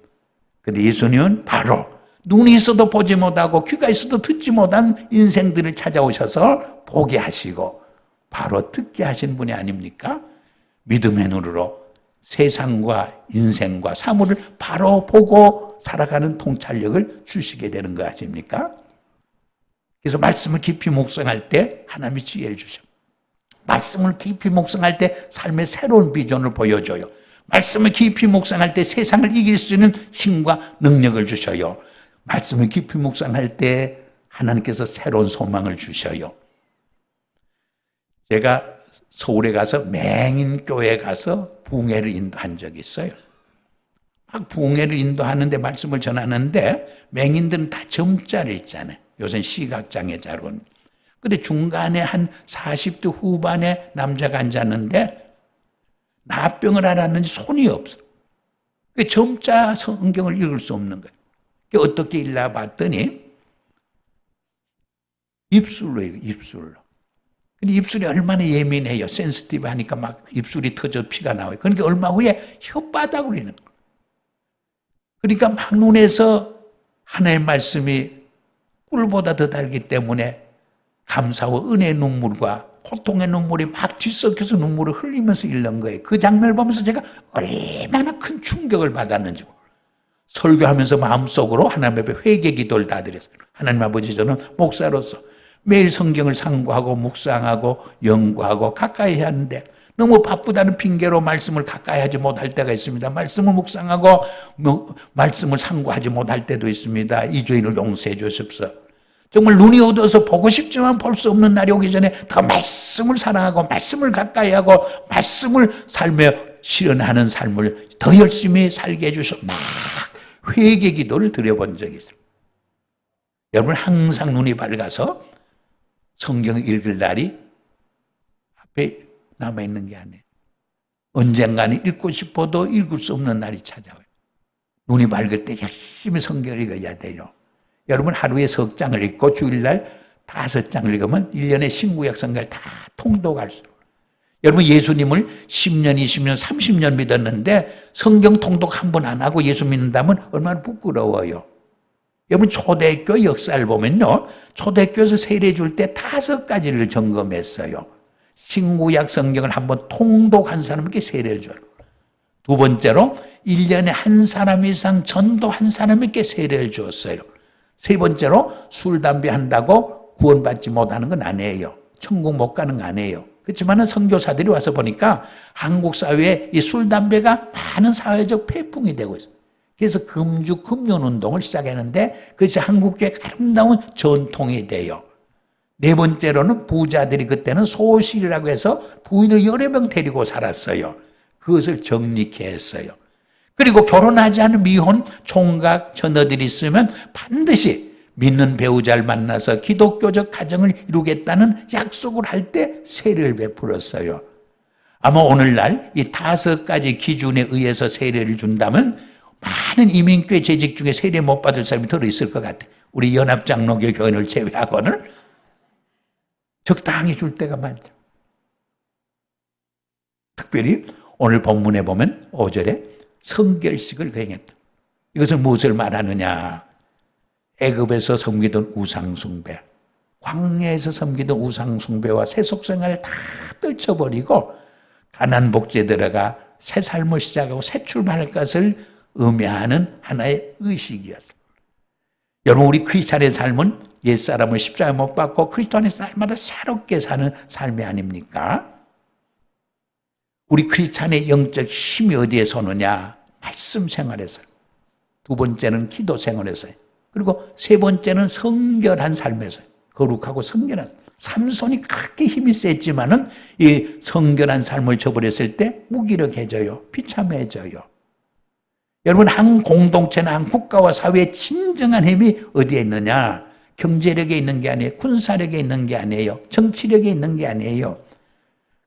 그런데 예수님은 바로 눈이 있어도 보지 못하고 귀가 있어도 듣지 못한 인생들을 찾아오셔서 보게 하시고 바로 듣게 하신 분이 아닙니까? 믿음의 눈으로 세상과 인생과 사물을 바로 보고 살아가는 통찰력을 주시게 되는 거 아십니까? 그래서 말씀을 깊이 묵상할 때 하나님이 지혜를 주셔. 말씀을 깊이 묵상할 때 삶의 새로운 비전을 보여줘요. 말씀을 깊이 묵상할 때 세상을 이길 수 있는 힘과 능력을 주셔요. 말씀을 깊이 묵상할 때 하나님께서 새로운 소망을 주셔요. 제가 서울에 가서 맹인교회에 가서 부흥회를 인도한 적이 있어요. 막 부흥회를 인도하는데 말씀을 전하는데 맹인들은 다 점자를 있잖아요. 요새는 시각장애자로. 근데 중간에 한 40대 후반에 남자가 앉았는데 나병을 앓았는지 손이 없어. 그 점자 성경을 읽을 수 없는 거예요. 어떻게 읽나 봤더니 입술로 읽어요. 입술로. 근데 입술이 얼마나 예민해요. 센시티브 하니까 막 입술이 터져 피가 나와요. 그러니까 얼마 후에 혓바닥으로 읽는 거예요. 그러니까 막 눈에서 하나님의 말씀이 꿀보다 더 달기 때문에 감사와 은혜의 눈물과 고통의 눈물이 막 뒤섞여서 눈물을 흘리면서 읽는 거예요. 그 장면을 보면서 제가 얼마나 큰 충격을 받았는지 설교하면서 마음속으로 하나님 앞에 회개 기도를 다 드렸어요. 하나님 아버지, 저는 목사로서 매일 성경을 상고하고 묵상하고 연구하고 가까이 해야 하는데 너무 바쁘다는 핑계로 말씀을 가까이 하지 못할 때가 있습니다. 말씀을 묵상하고 말씀을 상고하지 못할 때도 있습니다. 이 죄인을 용서해 주십시오. 정말 눈이 어두워서 보고 싶지만 볼 수 없는 날이 오기 전에 더 말씀을 사랑하고 말씀을 가까이 하고 말씀을 삶에 실현하는 삶을 더 열심히 살게 해주셔서 막 회개 기도를 드려본 적이 있어요. 여러분 항상 눈이 밝아서 성경 읽을 날이 앞에 남아있는 게 아니에요. 언젠가는 읽고 싶어도 읽을 수 없는 날이 찾아와요. 눈이 밝을 때 열심히 성경을 읽어야 돼요. 여러분 하루에 석 장을 읽고 주일날 5장을 읽으면 1년에 신구약 성경을 다 통독할 수 있어요. 여러분 예수님을 10년, 20년, 30년 믿었는데 성경 통독 한 번 안 하고 예수 믿는다면 얼마나 부끄러워요. 여러분 초대교회 역사를 보면요. 초대교회에서 세례 줄 때 5가지를 점검했어요. 신구약 성경을 한번 통독한 사람에게 세례를 줘요. 두 번째로 1년에 한 사람 이상 전도한 사람에게 세례를 주었어요. 세 번째로 술, 담배 한다고 구원받지 못하는 건 아니에요. 천국 못 가는 건 아니에요. 그렇지만 선교사들이 와서 보니까 한국 사회에 이 술, 담배가 많은 사회적 폐풍이 되고 있어요. 그래서 금주 금연운동을 시작했는데 그것이 한국의 아름다운 전통이 돼요. 네 번째로는 부자들이 그때는 소실이라고 해서 부인을 여러 명 데리고 살았어요. 그것을 정리케 했어요. 그리고 결혼하지 않은 미혼 총각 처녀들이 있으면 반드시 믿는 배우자를 만나서 기독교적 가정을 이루겠다는 약속을 할 때 세례를 베풀었어요. 아마 오늘날 이 5가지 기준에 의해서 세례를 준다면 많은 이민교회 재직 중에 세례 못 받을 사람이 들어있을 것 같아요. 우리 연합장로교 교인을 제외하고는 적당히 줄 때가 많죠. 특별히 오늘 본문에 보면 5절에 성결식을 거행했다. 이것은 무엇을 말하느냐? 애굽에서 섬기던 우상숭배, 광야에서 섬기던 우상숭배와 세속생활을 다 떨쳐버리고 가난복지에 들어가 새 삶을 시작하고 새 출발할 것을 의미하는 하나의 의식이었어요. 여러분, 우리 크리스찬의 삶은 옛사람을 십자가에 못 박고 그리스도 안에서 날마다 새롭게 사는 삶이 아닙니까? 우리 크리스찬의 영적 힘이 어디에 서느냐? 말씀 생활에서. 두 번째는 기도 생활에서요. 그리고 세 번째는 성결한 삶에서요. 거룩하고 성결한 삶. 삼손이 그렇게 힘이 셌지만은 이 성결한 삶을 저버렸을 때 무기력해져요. 비참해져요. 여러분, 한 공동체나 한 국가와 사회의 진정한 힘이 어디에 있느냐? 경제력에 있는 게 아니에요. 군사력에 있는 게 아니에요. 정치력에 있는 게 아니에요.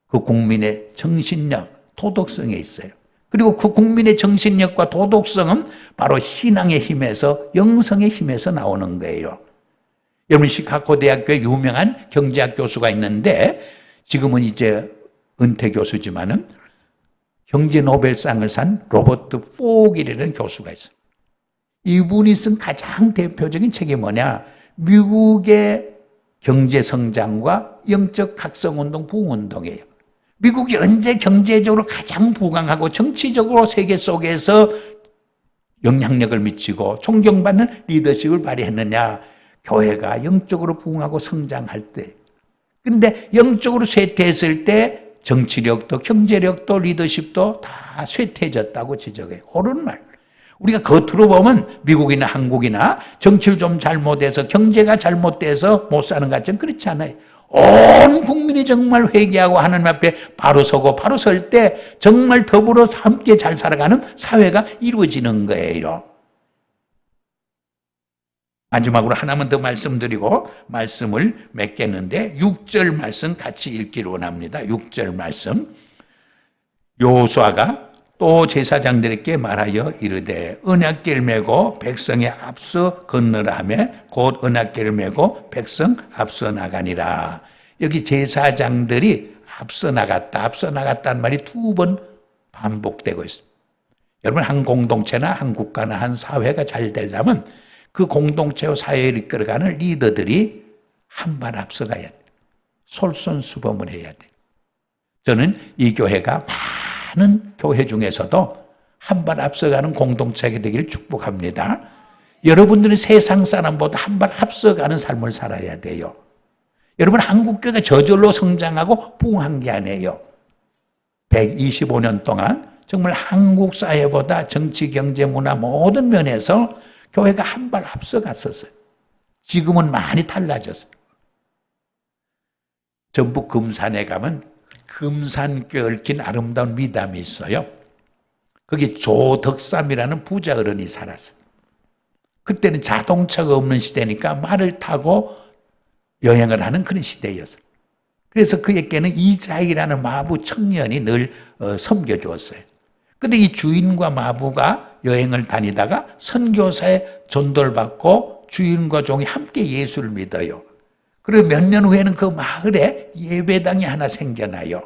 그 국민의 정신력, 도덕성에 있어요. 그리고 그 국민의 정신력과 도덕성은 바로 신앙의 힘에서, 영성의 힘에서 나오는 거예요. 여러분, 시카고 대학교에 유명한 경제학 교수가 있는데 지금은 이제 은퇴 교수지만은 경제 노벨상을 산 로버트 포길이라는 교수가 있어요. 이분이 쓴 가장 대표적인 책이 뭐냐? 미국의 경제 성장과 영적 각성운동, 부흥운동이에요. 미국이 언제 경제적으로 가장 부강하고 정치적으로 세계 속에서 영향력을 미치고 존경받는 리더십을 발휘했느냐? 교회가 영적으로 부흥하고 성장할 때. 근데 영적으로 쇠퇴했을 때 정치력도 경제력도 리더십도 다 쇠퇴해졌다고 지적해요. 옳은 말. 우리가 겉으로 보면 미국이나 한국이나 정치를 좀 잘못해서 경제가 잘못돼서 못 사는 것 같지만 그렇지 않아요. 온 국민이 정말 회개하고 하나님 앞에 바로 서고 바로 설 때 정말 더불어서 함께 잘 살아가는 사회가 이루어지는 거예요. 마지막으로 하나만 더 말씀드리고 말씀을 맺겠는데 6절 말씀 같이 읽기를 원합니다. 6절 말씀. 여호수아가 또 제사장들에게 말하여 이르되 언약궤를 메고 백성의 앞서 건너라 하며 곧 언약궤를 메고 백성 앞서 나가니라. 여기 제사장들이 앞서 나갔다는 말이 2번 반복되고 있습니다. 여러분, 한 공동체나 한 국가나 한 사회가 잘 되려면 그 공동체와 사회를 이끌어가는 리더들이 한 발 앞서가야 돼요. 솔선수범을 해야 돼요. 저는 이 교회가 많은 교회 중에서도 한 발 앞서가는 공동체가 되기를 축복합니다. 여러분들은 세상 사람보다 한 발 앞서가는 삶을 살아야 돼요. 여러분, 한국교회가 저절로 성장하고 부흥한 게 아니에요. 125년 동안 정말 한국 사회보다 정치, 경제, 문화 모든 면에서 교회가 한 발 앞서갔었어요. 지금은 많이 달라졌어요. 전북 금산에 가면 금산교에 얽힌 아름다운 미담이 있어요. 거기 조덕삼이라는 부자 어른이 살았어요. 그때는 자동차가 없는 시대니까 말을 타고 여행을 하는 그런 시대였어요. 그래서 그에게는 이자익이라는 마부 청년이 늘 섬겨주었어요. 그런데 이 주인과 마부가 여행을 다니다가 선교사의 전도를 받고 주인과 종이 함께 예수를 믿어요. 그리고 몇 년 후에는 그 마을에 예배당이 하나 생겨나요.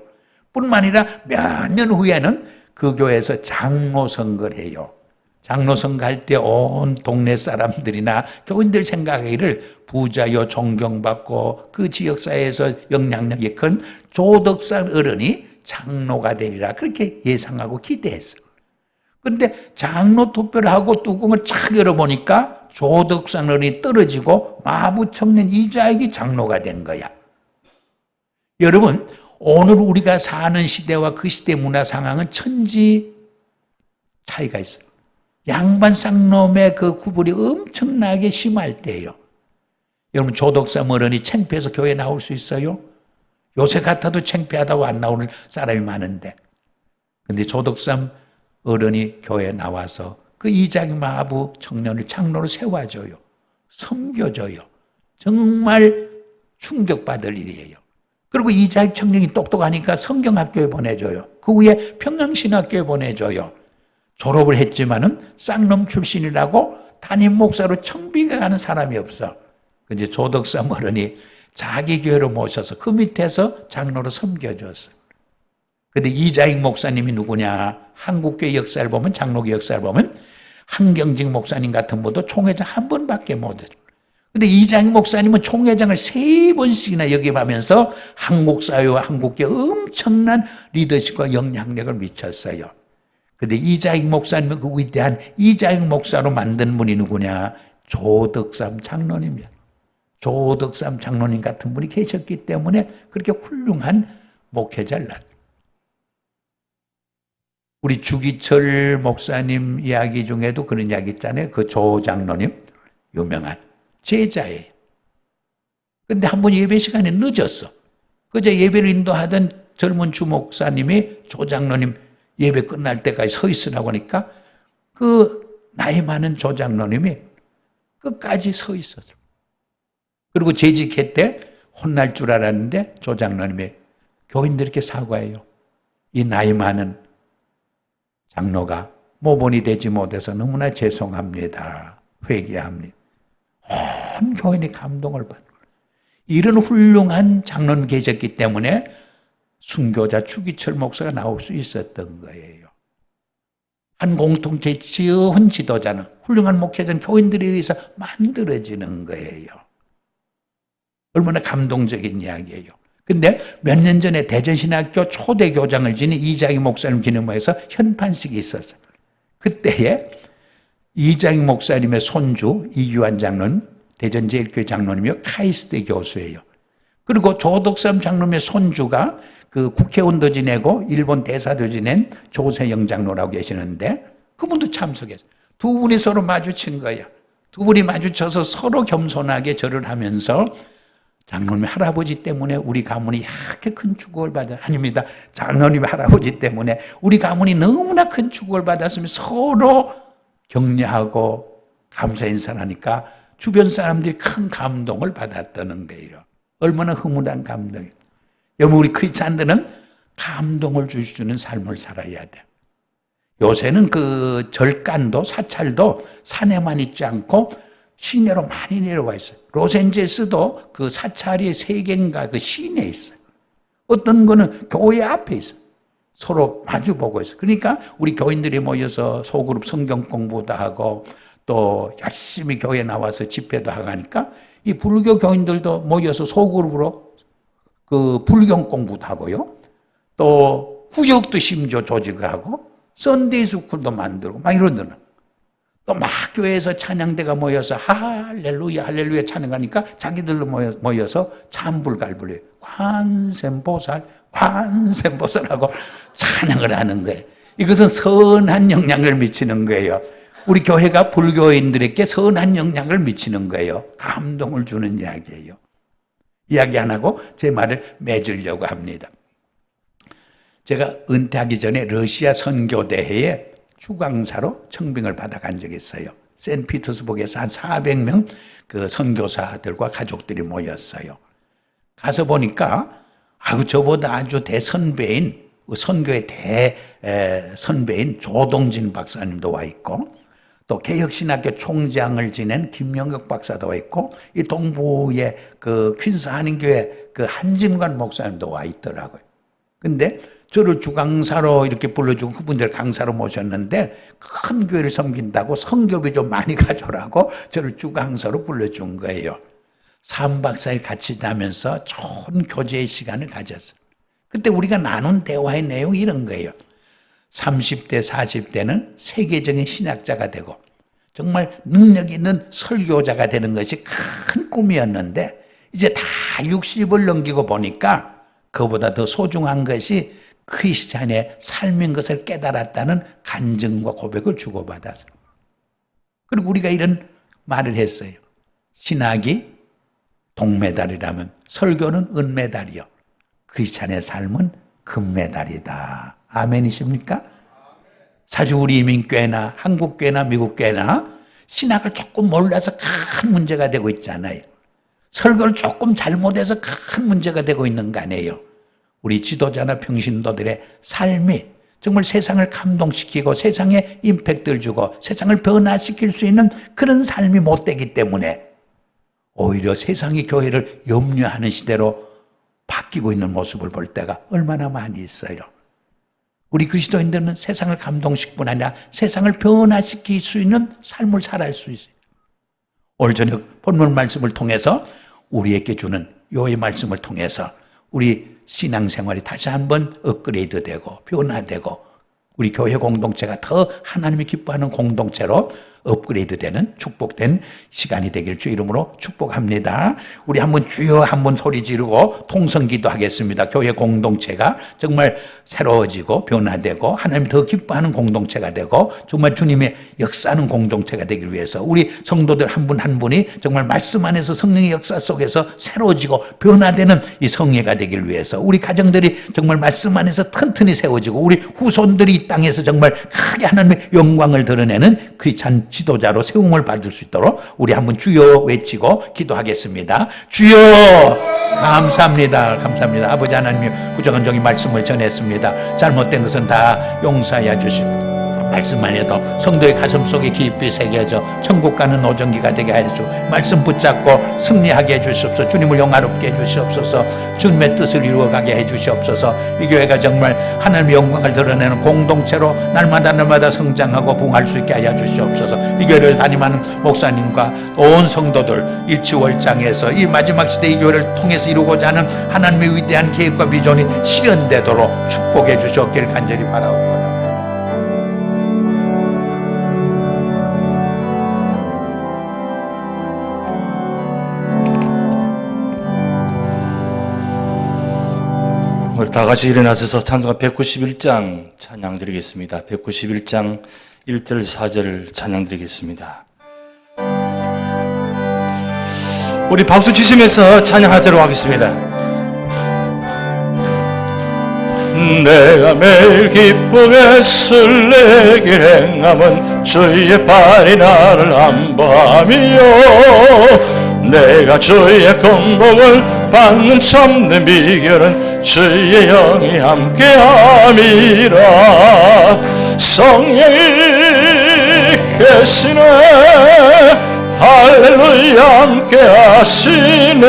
뿐만 아니라 몇 년 후에는 그 교회에서 장로 선거를 해요. 장로 선거할 때 온 동네 사람들이나 교인들 생각하기를 부자요 존경받고 그 지역사회에서 영향력이 큰 조덕산 어른이 장로가 되리라 그렇게 예상하고 기대했어요. 그런데 장로 투표를 하고 뚜껑을 착 열어보니까 조덕산 어른이 떨어지고 마부 청년 이자익이 장로가 된 거야. 여러분, 오늘 우리가 사는 시대와 그 시대 문화 상황은 천지 차이가 있어요. 양반 쌍놈의 그 구분이 엄청나게 심할 때예요. 여러분, 조덕삼 어른이 창피해서 교회 나올 수 있어요? 요새 같아도 창피하다고 안 나오는 사람이 많은데. 근데 조덕삼 어른이 교회에 나와서 그 이자익 마부 청년을 장로로 세워줘요. 섬겨줘요. 정말 충격받을 일이에요. 그리고 이자익 청년이 똑똑하니까 성경학교에 보내줘요. 그 후에 평양신학교에 보내줘요. 졸업을 했지만은 쌍놈 출신이라고 담임 목사로 청비가 가는 사람이 없어. 근데 조덕삼 어른이 자기 교회로 모셔서 그 밑에서 장로로 섬겨줬어. 근데 이자익 목사님이 누구냐? 한국교회 역사를 보면, 장로교 역사를 보면 한경직 목사님 같은 분도 총회장 한 번밖에 못 해요. 근데 이장희 목사님은 총회장을 3번씩이나 역임하면서 한국 사회와 한국에 엄청난 리더십과 영향력을 미쳤어요. 근데 이장희 목사님은 그 위대한 이장희 목사로 만든 분이 누구냐? 조덕삼 장로님이야. 조덕삼 장로님 같은 분이 계셨기 때문에 그렇게 훌륭한 목회자를 낳았어요. 우리 주기철 목사님 이야기 중에도 그런 이야기 있잖아요. 그 조 장로님, 유명한 제자예요. 근데 한 번 예배 시간에 늦었어. 그저 예배를 인도하던 젊은 주목사님이 조 장로님 예배 끝날 때까지 서 있으라고 하니까 그 나이 많은 조 장로님이 끝까지 서 있었어요. 그리고 재직했대 혼날 줄 알았는데 조 장로님이 교인들께 사과해요. 이 나이 많은 장로가 모본이 되지 못해서 너무나 죄송합니다. 회개합니다. 온 교인이 감동을 받는 거예요. 이런 훌륭한 장로님 계셨기 때문에 순교자 추기철 목사가 나올 수 있었던 거예요. 한 공동체의 지은 지도자는 훌륭한 목회자는 교인들에 의해서 만들어지는 거예요. 얼마나 감동적인 이야기예요. 근데 몇 년 전에 대전신학교 초대 교장을 지닌 이장희 목사님 기념회에서 현판식이 있었어요. 그때에 이장희 목사님의 손주 이유한 장로는 대전제일교회 장로님이요 카이스트 교수예요. 그리고 조덕삼 장로님의 손주가 그 국회의원도 지내고 일본 대사도 지낸 조세영 장로라고 계시는데 그분도 참석했어요. 두 분이 서로 마주친 거예요. 두 분이 마주쳐서 서로 겸손하게 절을 하면서 장로님 할아버지 때문에 우리 가문이 이렇게 큰 축복을 받아 아닙니다. 장로님 할아버지 때문에 우리 가문이 너무나 큰 축복을 받았으면 서로 격려하고 감사 인사를 하니까 주변 사람들이 큰 감동을 받았다는 거예요. 얼마나 흐뭇한 감동이에요. 여러분 우리 크리스찬들은 감동을 줄 수 있는 삶을 살아야 돼. 요새는 그 절간도 사찰도 산에만 있지 않고 시내로 많이 내려와 있어요. 로스앤젤레스도 그 사찰이 3개인가 그 시내에 있어요. 어떤 거는 교회 앞에 있어요. 서로 마주보고 있어요. 그러니까 우리 교인들이 모여서 소그룹 성경 공부도 하고 또 열심히 교회 나와서 집회도 하고 하니까 이 불교 교인들도 모여서 소그룹으로 그 불경 공부도 하고요. 또 구역도 심지어 조직을 하고 썬데이 스쿨도 만들고 막 이러더라고요. 또 막 교회에서 찬양대가 모여서 할렐루야 할렐루야 찬양하니까 자기들로 모여서 찬불갈불해요. 관세음보살 관세음보살하고 찬양을 하는 거예요. 이것은 선한 영향을 미치는 거예요. 우리 교회가 불교인들에게 선한 영향을 미치는 거예요. 감동을 주는 이야기예요. 이야기 안 하고 제 말을 맺으려고 합니다. 제가 은퇴하기 전에 러시아 선교대회에 주강사로 청빙을 받아간 적이 있어요. 세인트피터스버그에서 한 400명 그 선교사들과 가족들이 모였어요. 가서 보니까 저보다 아주 대선배인 선교의 대선배인 조동진 박사님도 와 있고 또 개혁신학교 총장을 지낸 김영혁 박사도 와 있고 이 동부의 그 퀸스 한인교회 그 한진관 목사님도 와 있더라고요. 근데 저를 주강사로 이렇게 불러주고 그분들 강사로 모셨는데 큰 교회를 섬긴다고 선교비 좀 많이 가져오라고 저를 주강사로 불러준 거예요. 3박 4일 같이 자면서 좋은 교제의 시간을 가졌어요. 그때 우리가 나눈 대화의 내용이 이런 거예요. 30대, 40대는 세계적인 신학자가 되고 정말 능력 있는 설교자가 되는 것이 큰 꿈이었는데 이제 다 60을 넘기고 보니까 그보다 더 소중한 것이 크리스찬의 삶인 것을 깨달았다는 간증과 고백을 주고받았어요. 그리고 우리가 이런 말을 했어요. 신학이 동메달이라면 설교는 은메달이요. 크리스찬의 삶은 금메달이다. 아멘이십니까? 사실 우리 이민교회나 한국교회나 미국교회나 신학을 조금 몰라서 큰 문제가 되고 있잖아요. 설교를 조금 잘못해서 큰 문제가 되고 있는 거 아니에요. 우리 지도자나 평신도들의 삶이 정말 세상을 감동시키고 세상에 임팩트를 주고 세상을 변화시킬 수 있는 그런 삶이 못 되기 때문에 오히려 세상이 교회를 염려하는 시대로 바뀌고 있는 모습을 볼 때가 얼마나 많이 있어요. 우리 그리스도인들은 세상을 감동시킬 뿐 아니라 세상을 변화시킬 수 있는 삶을 살아갈 수 있어요. 오늘 저녁 본문 말씀을 통해서 우리에게 주는 요의 말씀을 통해서 우리 신앙생활이 다시 한번 업그레이드되고 변화되고 우리 교회 공동체가 더 하나님이 기뻐하는 공동체로 업그레이드되는 축복된 시간이 되길 주 이름으로 축복합니다. 우리 한번 주여 한번 소리 지르고 통성기도 하겠습니다. 교회 공동체가 정말 새로워지고 변화되고 하나님 더 기뻐하는 공동체가 되고 정말 주님의 역사하는 공동체가 되길 위해서 우리 성도들 한 분 한 분이 정말 말씀 안에서 성령의 역사 속에서 새로워지고 변화되는 이 성회가 되길 위해서 우리 가정들이 정말 말씀 안에서 튼튼히 세워지고 우리 후손들이 이 땅에서 정말 크게 하나님의 영광을 드러내는 크리스찬 지도자로 세움을 받을 수 있도록 우리 한번 주여 외치고 기도하겠습니다. 주여 감사합니다. 감사합니다. 아버지 하나님이 부족한 종이 말씀을 전했습니다. 잘못된 것은 다 용서하여 주시고 말씀만 해도 성도의 가슴 속에 깊이 새겨져 천국 가는 오정기가 되게 하여 주 말씀 붙잡고 승리하게 해 주시옵소서. 주님을 영화롭게 해 주시옵소서. 주님의 뜻을 이루어가게 해 주시옵소서. 이 교회가 정말 하나님의 영광을 드러내는 공동체로 날마다 성장하고 부흥할 수 있게 하여 주시옵소서. 이 교회를 담임하는 목사님과 온 성도들 일치월장해서 이 마지막 시대 이 교회를 통해서 이루고자 하는 하나님의 위대한 계획과 비전이 실현되도록 축복해 주시옵기를 간절히 바라옵니다. 우리 다 같이 일어나셔서 찬송가 191장 찬양 드리겠습니다. 191장 1절 4절 찬양 드리겠습니다. 우리 박수 치시면서 찬양하도록 하겠습니다. 내가 매일 기쁘게 설레길 행함은 주의 발이 나를 안보함이요 내가 주의 건복을 받는 참된 비결은 주의 영이 함께함이라 성령이 계시네 할렐루야 함께하시네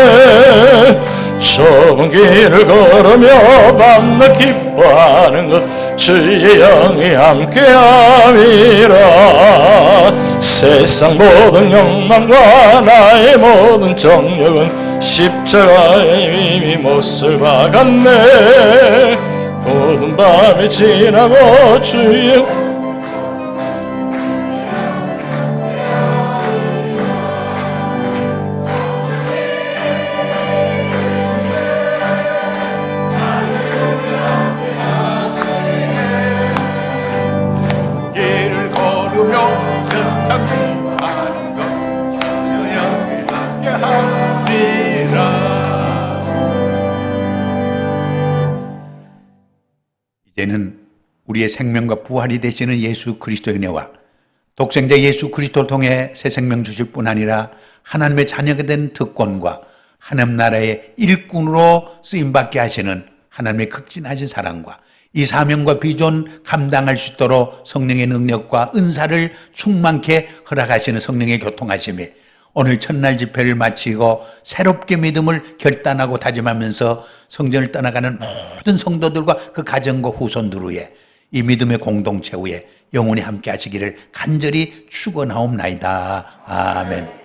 좁은 길을 걸으며 밤낮 기뻐하는 것 주의 영이 함께함이라 세상 모든 욕망과 나의 모든 정욕은 십자가의 이미 못을 박았네 모든 밤이 지나고 주의 길을 걸으며 전창 하는 것 주의 영이 함께하리라 이제는 우리의 생명과 부활이 되시는 예수 그리스도의 은혜와 독생자 예수 그리스도를 통해 새 생명 주실 뿐 아니라 하나님의 자녀가 된 특권과 하나님 나라의 일꾼으로 쓰임받게 하시는 하나님의 극진하신 사랑과 이 사명과 비전 감당할 수 있도록 성령의 능력과 은사를 충만케 허락하시는 성령의 교통하심이 오늘 첫날 집회를 마치고 새롭게 믿음을 결단하고 다짐하면서 성전을 떠나가는 모든 성도들과 그 가정과 후손들 위에 이 믿음의 공동체 위에 영원히 함께 하시기를 간절히 축원하옵나이다. 아멘.